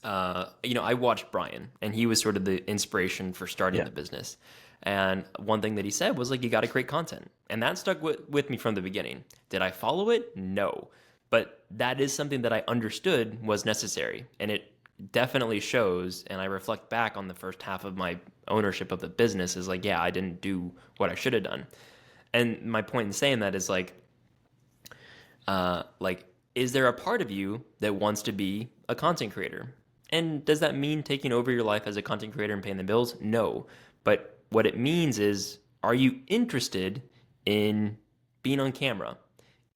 I watched Brian, and he was sort of the inspiration for starting yeah, the business. And one thing that he said was like, you got to create content, and that stuck with me from the beginning. Did I follow it? No, but that is something that I understood was necessary, and it definitely shows. And I reflect back on the first half of my ownership of the business is like, yeah, I didn't do what I should have done. And my point in saying that is like, is there a part of you that wants to be a content creator? And does that mean taking over your life as a content creator and paying the bills? No. But what it means is, are you interested in being on camera,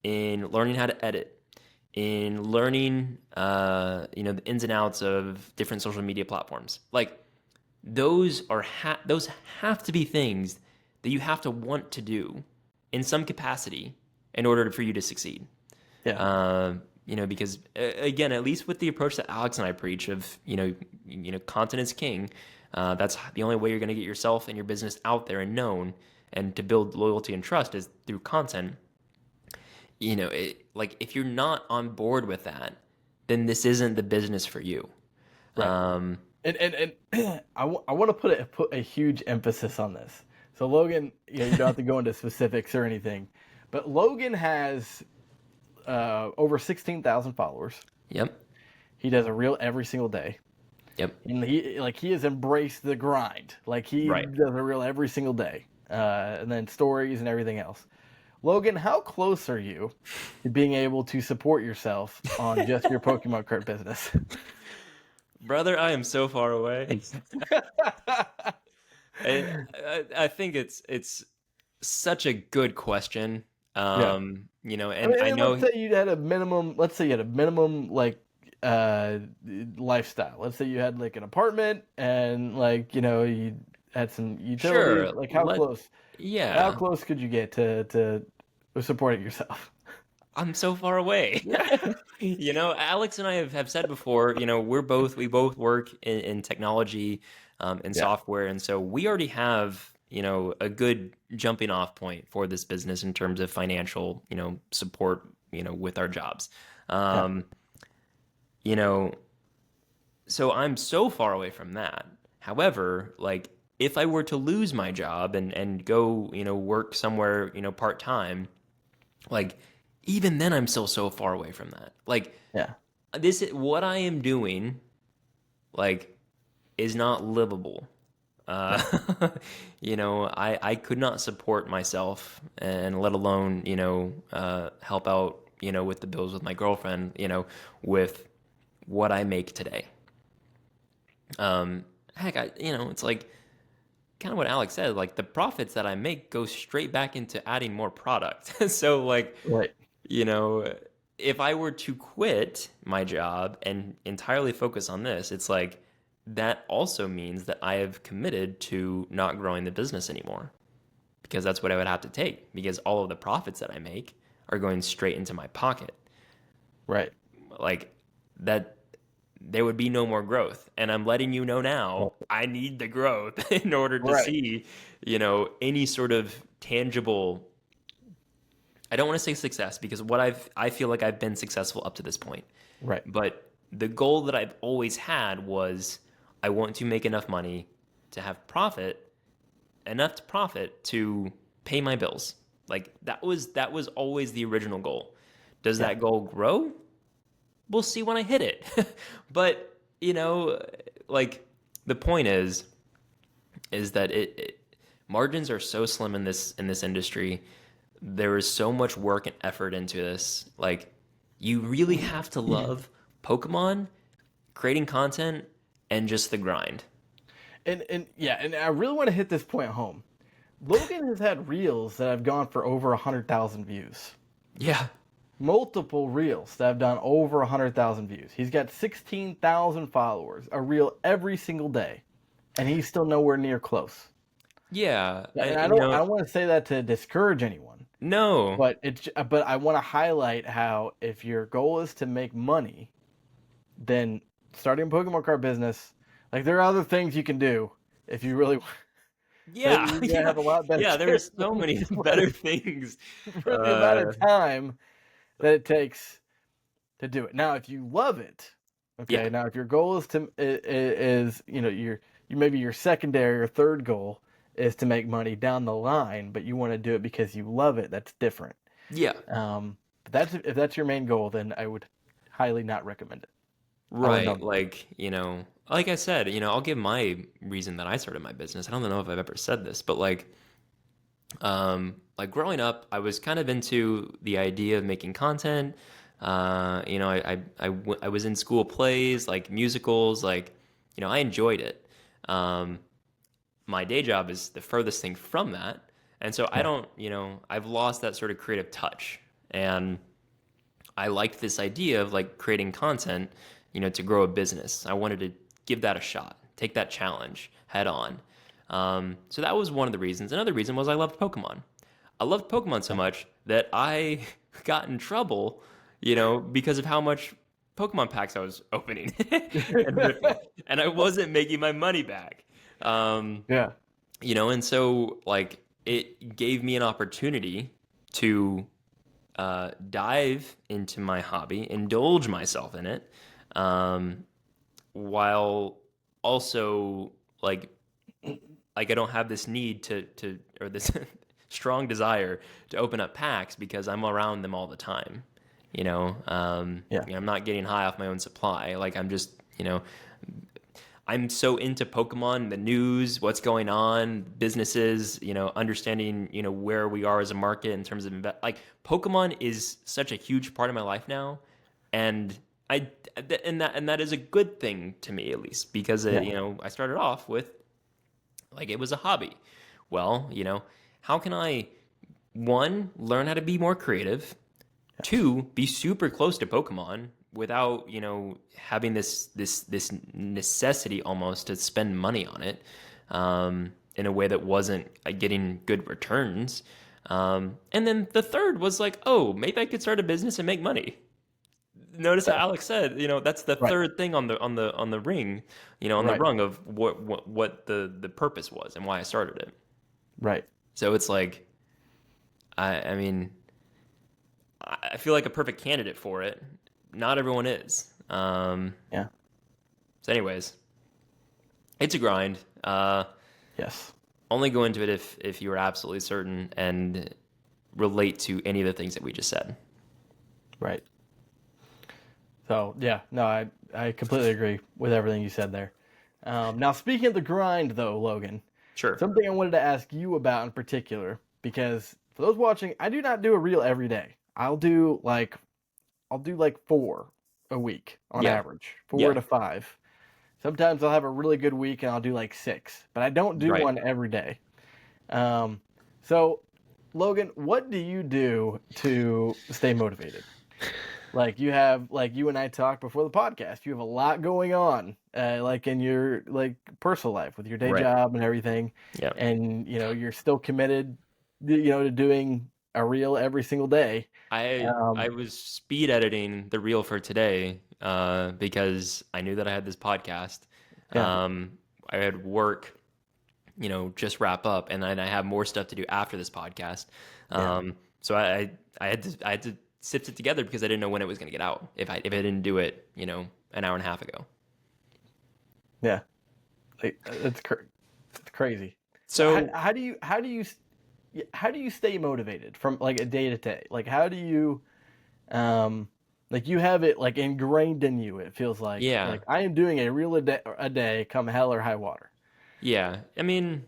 in learning how to edit, in learning, the ins and outs of different social media platforms? Like those have to be things that you have to want to do in some capacity in order for you to succeed. yeah, Because again, at least with the approach that Alex and I preach of, content is king. That's the only way you're going to get yourself and your business out there and known, and to build loyalty and trust is through content. Like if you're not on board with that, then this isn't the business for you. right. Um, And I want to put a huge emphasis on this. So Logan, you don't have to go into specifics or anything, but Logan has over 16,000 followers. yep, He does a reel every single day. yep, And he has embraced the grind. Like he right. does a reel every single day. And then stories and everything else. Logan, how close are you to being able to support yourself on just your Pokemon card business? Brother, I am so far away. I think it's such a good question. Yeah. I And mean, I let's know, say you had a minimum. Let's say you had a minimum uh lifestyle. Let's say you had like an apartment and you had some utilities. sure, Like let how yeah. close could you get to with supporting yourself. I'm so far away. Yeah. You know, Alex and I have said before, you know, we both work in technology, and Yeah. software, and so we already have, you know, a good jumping off point for this business in terms of financial, you know, support, you know, with our jobs. Yeah. Um, you know, so I'm so far away from that. However, like if I were to lose my job and go, you know, work somewhere, you know, part time, like even then I'm still so far away from that. Like Yeah. this what I am doing like is not livable. Uh, Right. you know, I could not support myself and let alone, you know, help out, you know, with the bills with my girlfriend, you know, with what I make today. Heck, you know, it's like kind of what Alex said, like the profits that I make go straight back into adding more product. So like, Right. you know, if I were to quit my job and entirely focus on this, it's like that also means that I have committed to not growing the business anymore because that's what I would have to take because all of the profits that I make are going straight into my pocket. Right. Like that there would be no more growth. And I'm letting you know now, Right. I need the growth in order to Right. see, you know, any sort of tangible. I don't want to say success because I feel like I've been successful up to this point. Right. But the goal that I've always had was I want to make enough money to have profit, enough to profit to pay my bills. Like that was always the original goal. Does Yeah. that goal grow? We'll see when I hit it. But, you know, like the point is that margins are so slim in this industry. There is so much work and effort into this. Like you really have to love Pokemon, creating content, and just the grind. And yeah, and I really want to hit this point home. Logan has had reels that have gone for over 100,000 views. Yeah. Multiple reels that have done over 100,000 views. He's got 16,000 followers, a reel every single day, and he's still nowhere near close. Yeah. And You I know, don't want to say that to discourage anyone, no. but I want to highlight how if your goal is to make money, then starting a Pokemon card business, like there are other things you can do if you really that Yeah. you're gonna Yeah. have a lot better Yeah. chance There's of so many making better money things. for the amount Uh, of time that it takes to do it. Now, if you love it, yeah. okay. Now, if your goal is is you know you maybe your secondary or third goal is to make money down the line, but you want to do it because you love it. That's different. Yeah. But that's if that's your main goal, then I would highly not recommend it. I would Right. not. Like, you know, like I said, you know, I'll give my reason that I started my business. I don't know if I've ever said this, but like growing up, I was kind of into the idea of making content. You know, I was in school plays, like musicals, like, you know, I enjoyed it. Um, my day job is the furthest thing from that. And so I Yeah, don't, you know, I've lost that sort of creative touch. And I liked this idea of like creating content, you know, to grow a business. I wanted to give that a shot, take that challenge head on. So that was one of the reasons. Another reason was I loved Pokemon. I loved Pokemon so yeah, much that I got in trouble, you know, because of how much Pokemon packs I was opening and ripping, and I wasn't making my money back. Um, yeah, you know, and so like it gave me an opportunity to dive into my hobby, indulge myself in it, um, while also like I don't have this need to or this strong desire to open up packs because I'm around them all the time. yeah, You know, I'm not getting high off my own supply. Like I'm just, you know, I'm so into Pokemon, the news, what's going on, businesses, you know, understanding, you know, where we are as a market in terms of like Pokemon is such a huge part of my life now, and and that is a good thing to me at least because yeah, you know I started off with like it was a hobby. Well, you know, how can I one learn how to be more creative, yes, two be super close to Pokemon without you know having this necessity almost to spend money on it in a way that wasn't getting good returns. And then the third was like, oh, maybe I could start a business and make money. Notice how Yeah. Alex said, that's the Right. third thing on the ring, on the Right. rung of what the purpose was and why I started it. Right. So it's like, I mean, I feel like a perfect candidate for it. Not everyone is. Yeah. So, anyways, it's a grind. Yes. Only go into it if you are absolutely certain and relate to any of the things that we just said. Right. So yeah, no, I completely agree with everything you said there. Now speaking of the grind, though, Logan, Sure. something I wanted to ask you about in particular, because for those watching, I do not do a reel every day. I'll do like 4 a week on Yeah. average, 4 Yeah. to 5. Sometimes I'll have a really good week and I'll do like 6, but I don't do Right. one every day. Um, so Logan, what do you do to stay motivated? Like you and I talked before the podcast. You have a lot going on, like in your like personal life with your day Right. job and everything, Yeah. and you're still committed, to doing a reel every single day. I Um, was speed editing the reel for today because I knew that I had this podcast. yeah, Um, I had work, just wrap up, and then I have more stuff to do after this podcast. yeah, So I had to sift it together because I didn't know when it was going to get out if I didn't do it, an hour and a half ago. yeah. Like, it's crazy. So how, So how do you how do you how do you stay motivated from like a day to day? Like how do you Um, like you have it like ingrained in you. It feels yeah, like I am doing a reel a day, come hell or high water. yeah. I mean,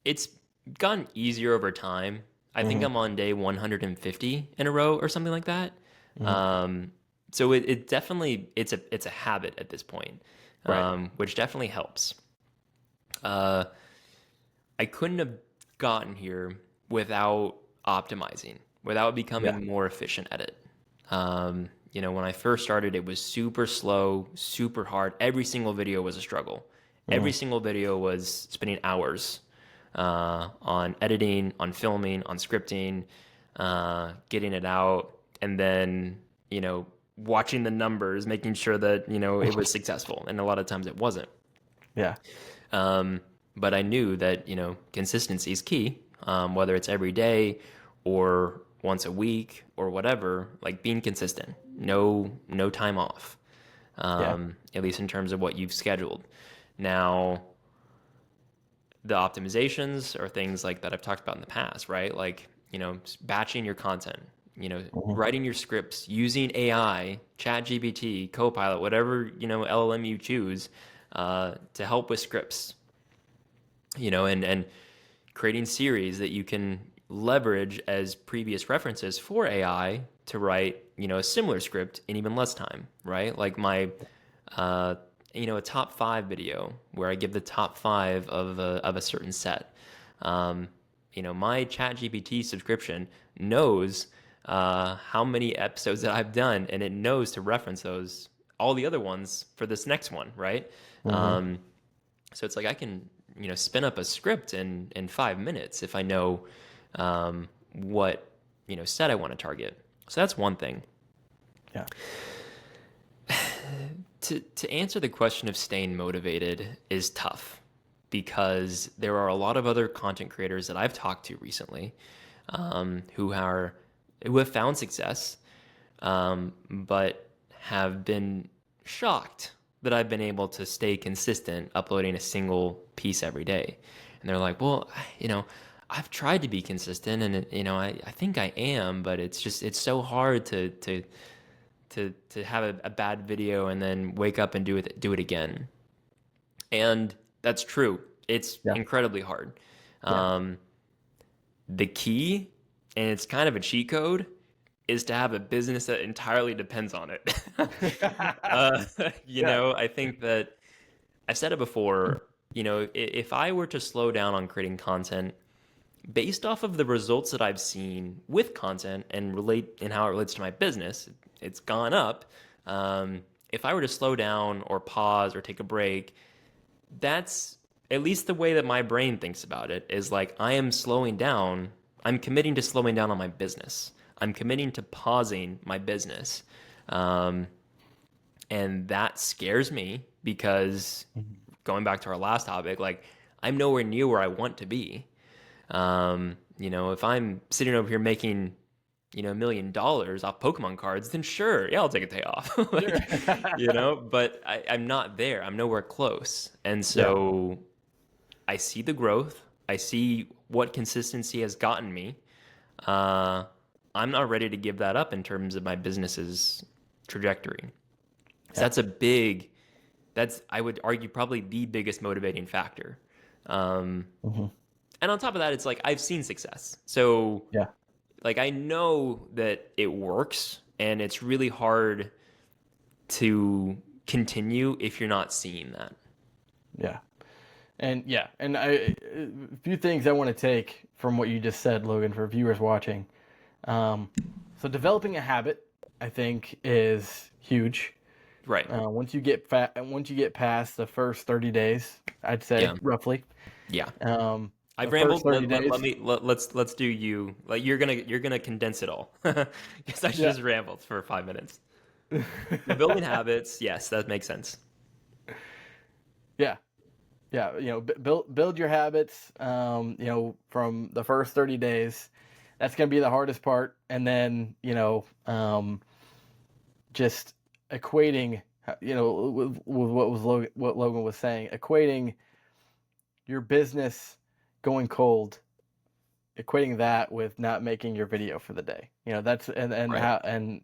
it's gotten easier over time. I think Mm-hmm. I'm on day 150 in a row or something like that. Mm-hmm. Um, so it definitely it's a habit at this point, Right. which definitely helps. Uh, I couldn't have gotten here without optimizing, without Yeah. becoming more efficient at it. When I first started, it was super slow, super hard. Every single video was a struggle. Mm-hmm. Every single video was spending hours on editing, on filming, on scripting, getting it out, and then, watching the numbers, making sure that, it was successful. And a lot of times it wasn't. Yeah. Um, but I knew that, consistency is key, whether it's every day or once a week or whatever, like being consistent, no time off, Yeah. at least in terms of what you've scheduled. Now, the optimizations are things like that I've talked about in the past, right? Like, batching your content, Mm-hmm. writing your scripts, using AI, ChatGPT, Copilot, whatever, LLM you choose, to help with scripts, and creating series that you can leverage as previous references for AI to write, a similar script in even less time, right? Like my, uh, a top 5 video where I give the top 5 of a certain set. My ChatGPT subscription knows how many episodes that I've done, and it knows to reference those all the other ones for this next one, right? Mm-hmm. Um, so it's like I can, spin up a script in 5 minutes if I know what set I want to target. So that's one thing. Yeah. To answer the question of staying motivated is tough because there are a lot of other content creators that I've talked to recently who have found success, but have been shocked that I've been able to stay consistent uploading a single piece every day. And they're like, well, I've tried to be consistent and I think I am, but it's so hard to have a bad video and then wake up and do it again. And that's true. It's Yeah. incredibly hard. Yeah. Um, the key, and it's kind of a cheat code, is to have a business that entirely depends on it. uh, Yeah. I think that I've said it before. If I were to slow down on creating content based off of the results that I've seen with content and relate and how it relates to my business, it's gone up. If I were to slow down or pause or take a break, that's at least the way that my brain thinks about it is like I am slowing down I'm committing to slowing down on my business. I'm committing to pausing my business. Um, and that scares me because Mhm. going back to our last topic, like I'm nowhere near where I want to be. If I'm sitting over here making, $1 million off Pokemon cards, then sure, yeah, I'll take a day off. Sure. But I'm not there. I'm nowhere close. And Yeah. so I see the growth. I see what consistency has gotten me. Uh, I'm not ready to give that up in terms of my business's trajectory. So Yeah. that's, I would argue, probably the biggest motivating factor. Um, Hmm. and on top of that, it's like I've seen success. So, Yeah. like, I know that it works, and it's really hard to continue if you're not seeing that. Yeah. And yeah, and a few things I want to take from what you just said, Logan, for viewers watching. Um, so developing a habit, I think, is huge. Right. Once you get past the first 30 days, I'd say Yeah. roughly. Yeah. The I've first rambled. 30 Let days. me let's do you. Like you're gonna condense it all because I Yeah. just rambled for 5 minutes. So building habits, yes, that makes sense. Yeah. Yeah, build your habits. From the first 30 days, that's gonna be the hardest part, and then just equating, with what Logan was saying, equating your business going cold, equating that with not making your video for the day. That's and Right. how and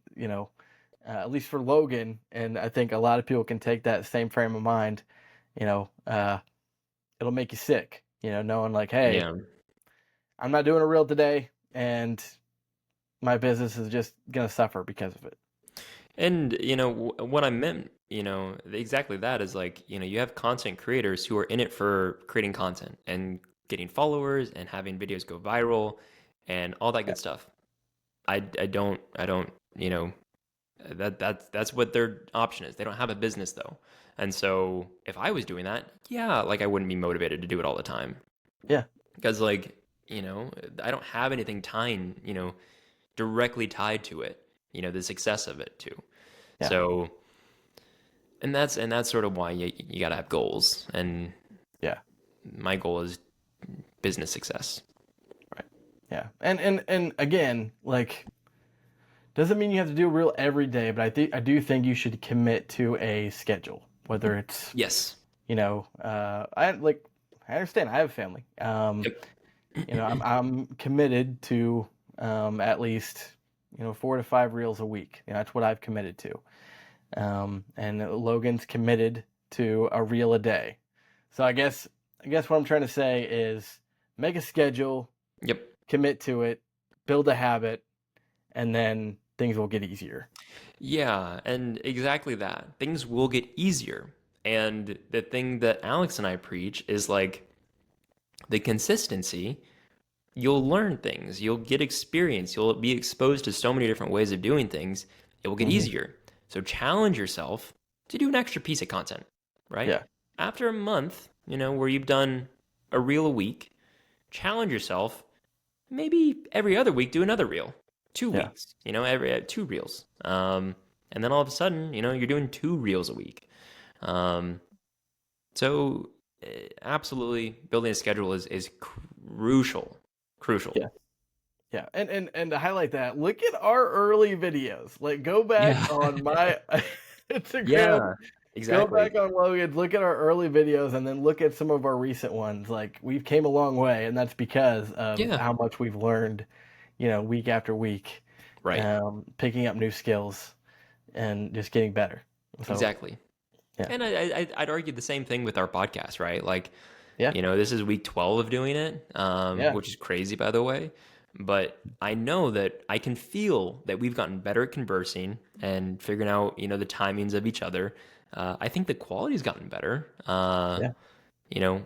at least for Logan, and I think a lot of people can take that same frame of mind. You know, uh, it'll make you sick. Knowing like, hey, Yeah. I'm not doing a reel today, and my business is just gonna suffer because of it. And what I meant, exactly that is like, you have content creators who are in it for creating content and getting followers and having videos go viral and all that Yeah. good stuff. I don't, that's what their option is. They don't have a business though. And so if I was doing that, yeah, like I wouldn't be motivated to do it all the time Yeah. because like, I don't have anything tying, directly tied to it, the success of it too. Yeah. So, and that's sort of why you got to have goals. And Yeah. my goal is business success. Right. Yeah. And again, like, doesn't mean you have to do a reel every day, but I do think you should commit to a schedule, whether it's Yes. I understand I have a family. Yep. I'm committed to at least 4 to 5 reels a week. That's what I've committed to. And Logan's committed to a reel a day. So I guess what I'm trying to say is make a schedule, Yep. commit to it, build a habit, and then things will get easier. Yeah, and exactly that. Things will get easier. And the thing that Alex and I preach is like the consistency. You'll learn things, you'll get experience, you'll be exposed to so many different ways of doing things. It will get Hmm. easier. So challenge yourself to do an extra piece of content, right? Yeah. After a month, where you've done a reel a week, challenge yourself. Maybe every other week, do another reel. Two Yeah. weeks, every 2 reels. And then all of a sudden, you're doing 2 reels a week. Um, so absolutely, building a schedule is crucial, crucial. Yeah. Yeah. And to highlight that, look at our early videos. Like, go back Yeah, on my Instagram, yeah, go exactly. back on Logan's, look at our early videos, and then look at some of our recent ones. Like, we've came a long way, and that's because of Yeah, how much we've learned, week after week, right, picking up new skills and just getting better. So, exactly. yeah. And I'd argue the same thing with our podcast, right? Like, Yeah. this is week 12 of doing it, Yeah. which is crazy, by the way. But I know that I can feel that we've gotten better at conversing and figuring out, the timings of each other. I think the quality's gotten better. Yeah. You know,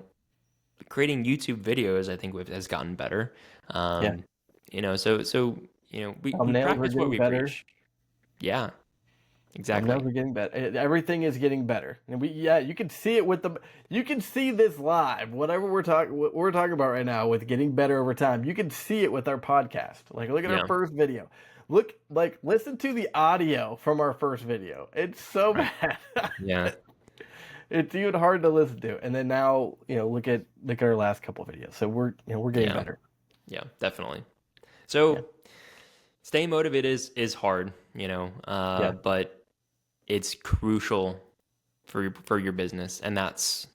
creating YouTube videos, I think has gotten better. Yeah. So we Thumbnails are practice what getting we better. preach. Yeah, I'm Exactly. never getting better. Everything is getting better, and you can see it with you can see this live. Whatever what we're talking about right now with getting better over time, you can see it with our podcast. Like, look at our Yeah. first video. Listen to the audio from our first video. It's so Right. bad. Yeah. It's even hard to listen to. And then now, look at our last couple of videos. So we're getting Yeah. better. Yeah, definitely. Yeah. So staying motivated is hard, Yeah. but it's crucial for your business, and that's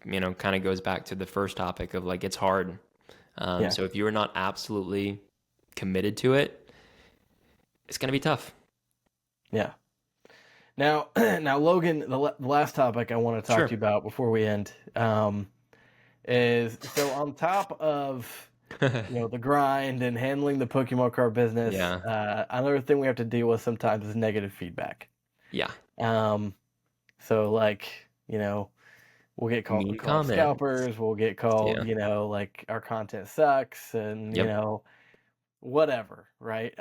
kind of goes back to the first topic of like it's hard. Yeah. So if you're not absolutely committed to it, it's gonna be tough. Yeah. Now, now, Logan, the last topic I want to talk to Sure. you about before we end, is so on top of the grind and handling the Pokemon card business. Yeah. Another thing we have to deal with sometimes is negative feedback. Yeah. Um, so like we'll get Mean called comment. scalpers. We'll get called Yeah. like our content sucks, and Yep. whatever, right?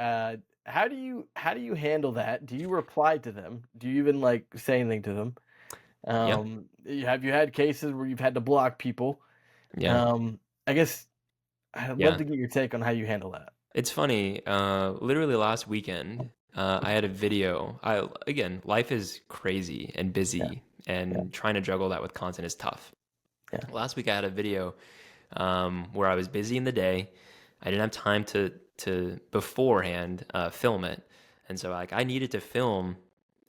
How do you handle that? Do you reply to them? Do you even like say anything to them? Yeah. Have you had cases where you've had to block people? Yeah. I guess I'd love Yeah. to get your take on how you handle that. It's funny. Literally last weekend, I had a video. Again, life is crazy and Yeah, busy, yeah, and trying to juggle that with content is tough. yeah. Last week I had a video where I was busy in the day. I didn't have time to beforehand film it, and so like I needed to film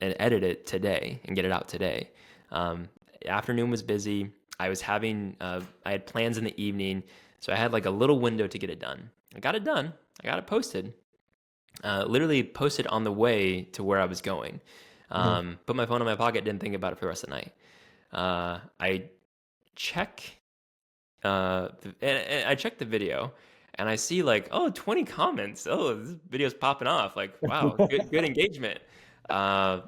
and edit it today and get it out today. Um, Afternoon was busy. I had plans in the evening, so I had like a little window to get it done. I got it done. I got it posted. Literally posted on the way to where I was going. Mhm. Put my phone in my pocket. Didn't think about it for the rest of the night. I check and I checked the video, and I see like, oh, 20 comments. Oh, this video's popping off. Like, wow, good engagement. Uh,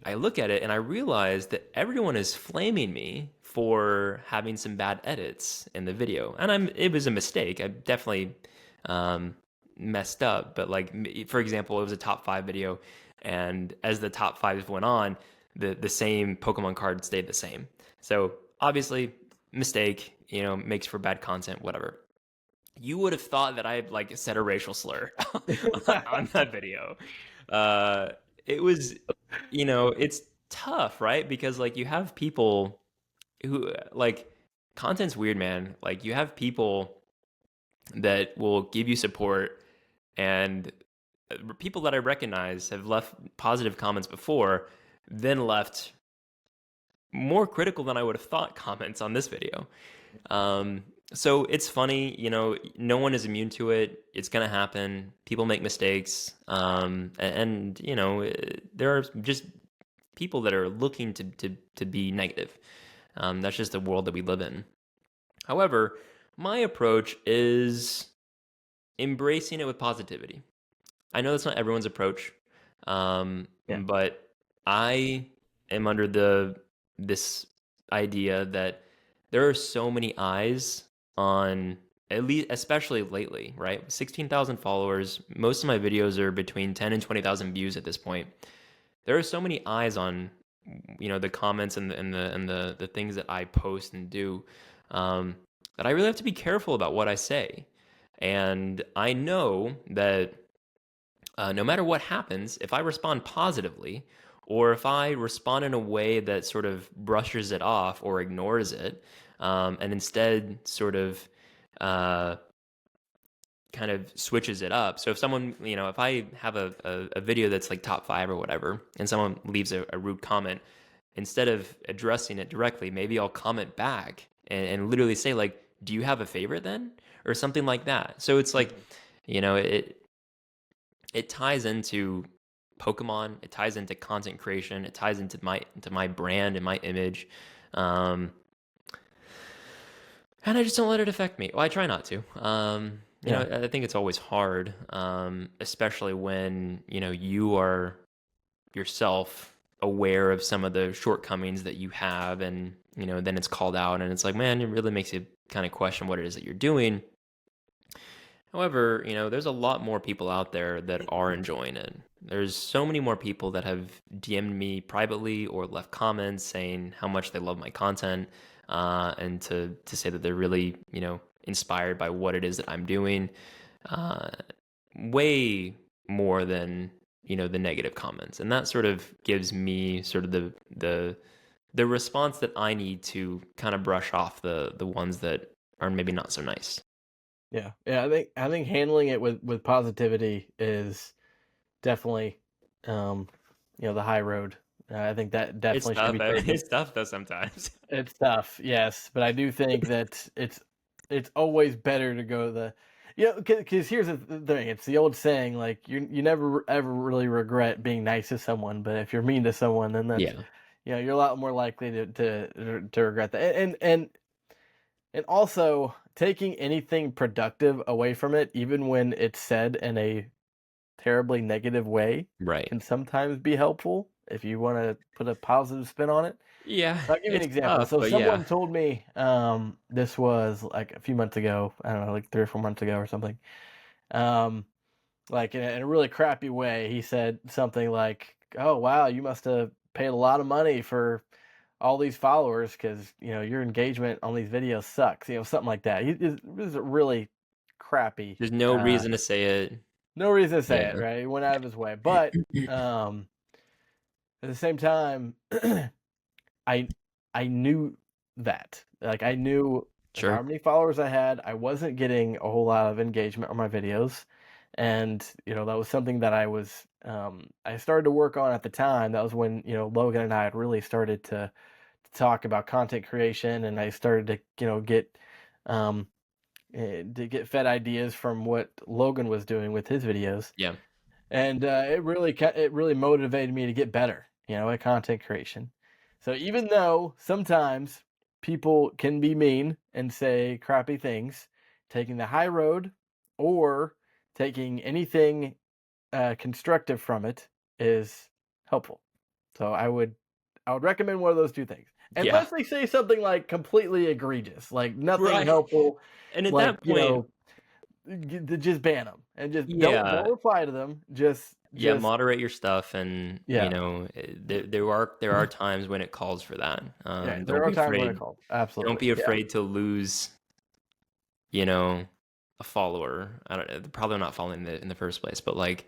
I look at it and I realize that everyone is flaming me for having some bad edits in the video, and it was a mistake. I definitely um, messed up, but like for example, it was a top 5 video, and as the top 5 went on, the same Pokemon card stayed the same. So obviously, mistake, makes for bad content, whatever. You would have thought that I had like said a racial slur on that video. Uh, it was, it's tough, right? Because like you have people who like content's weird, man. Like you have people that will give you support, and people that I recognize have left positive comments before, then left more critical than I would have thought comments on this video. So it's funny, no one is immune to it. It's gonna happen. People make mistakes, and there are just people that are looking to be negative. That's just the world that we live in. However, my approach is embracing it with positivity. I know that's not everyone's approach, Yeah. but I am under this idea that there are so many eyes on, at least especially lately, right? 16,000 followers. Most of my videos are between 10 and 20,000 views at this point. There are so many eyes on the comments and the things that I post and do, that I really have to be careful about what I say. And I know that no matter what happens, if I respond positively, or if I respond in a way that sort of brushes it off or ignores it, and instead sort of kind of switches it up. So if someone, if I have a video that's like top 5 or whatever, and someone leaves a rude comment, instead of addressing it directly, maybe I'll comment back and literally say like, do you have a favorite then? Or something like that. So it's like, it ties into Pokemon, it ties into content creation, it ties into my brand and my image. And I just don't let it affect me. Well, I try not to. Yeah. I think it's always hard, especially when, you are yourself aware of some of the shortcomings that you have, and, then it's called out, and it's like, man, it really makes you kind of question what it is that you're doing. However, there's a lot more people out there that are enjoying it. There's so many more people that have DM'd me privately or left comments saying how much they love my content, and to say that they're really, inspired by what it is that I'm doing. Uh, Way more than, the negative comments. And that sort of gives me sort of the response that I need to kind of brush off the ones that are maybe not so nice. Yeah, yeah. I think handling it with positivity is definitely, um, the high road. I think that It's definitely should tough. be taken. It's tough though sometimes. It's tough, yes, but I do think that it's always better to go the, because here's the thing. It's the old saying, like you never ever really regret being nice to someone, but if you're mean to someone, then that's, Yeah. you're a lot more likely to regret that. And also taking anything productive away from it, even when it's said in a terribly negative way, Right. can sometimes be helpful if you want to put a positive spin on it. Yeah, I'll give you an it's example. tough, So but yeah. someone told me, this was like a few months ago. I don't know, like 3 or 4 months ago or something. Um, like in a really crappy way. He said something like, "Oh wow, you must have paid a lot of money for all these followers because your engagement on these videos sucks." Something like that. It was a really crappy. There's no reason to say it. No reason to say Yeah. it. Right? He went out of his way, but um, at the same time, I I knew that. Like I knew Sure. how many followers I had. I wasn't getting a whole lot of engagement on my videos. And, that was something that I started to work on at the time. That was when, Logan and I had really started to talk about content creation, and I started to, um to get fed ideas from what Logan was doing with his videos. Yeah. And it really motivated me to get better, at content creation. So even though sometimes people can be mean and say crappy things, taking the high road or taking anything constructive from it is helpful. So I would recommend one of those two things. Yeah. Unless they say something like completely egregious, like nothing Right. helpful, And at like that point, just ban them and just don't yeah. reply to them. Yeah, Just moderate your stuff, and yeah, there are times when it calls for that. yeah. Don't There are be times when it afraid. calls. Don't Absolutely, be yeah, afraid to lose, you know, a follower. I don't know, probably not following in the first place, but like,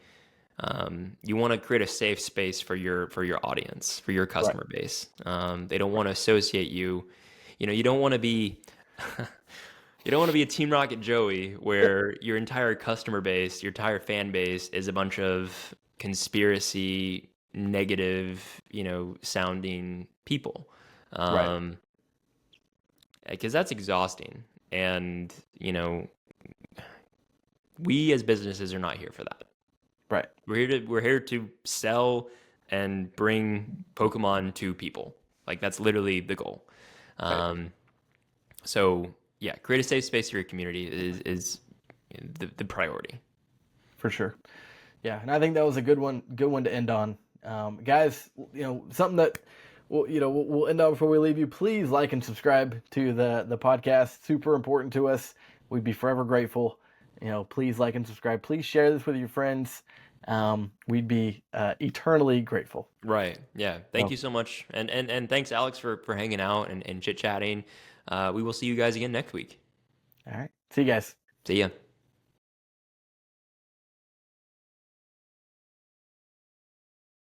you want to create a safe space for your audience, for your right. customer base. They don't want to associate you. You don't want to be you don't want to be a Team Rocket Joey where your entire customer base, your entire fan base is a bunch of conspiracy negative, sounding people. Right, Because that's exhausting. And, we as businesses are not here for that. right, We're here to sell and bring Pokemon to people. Like that's literally the goal. right, Um, so yeah, create a safe space for your community is the priority. for sure. Yeah, and I think that was a good one to end on. Guys, something that we'll end on before we leave you. Please like and subscribe to the podcast. Super important to us. We'd be forever grateful. Please like and subscribe. Please share this with your friends. We'd be eternally grateful. Right. Yeah. Thank So, you so much. And thanks Alex for hanging out and chit chatting. We will see you guys again next week. all right, see you guys. See ya.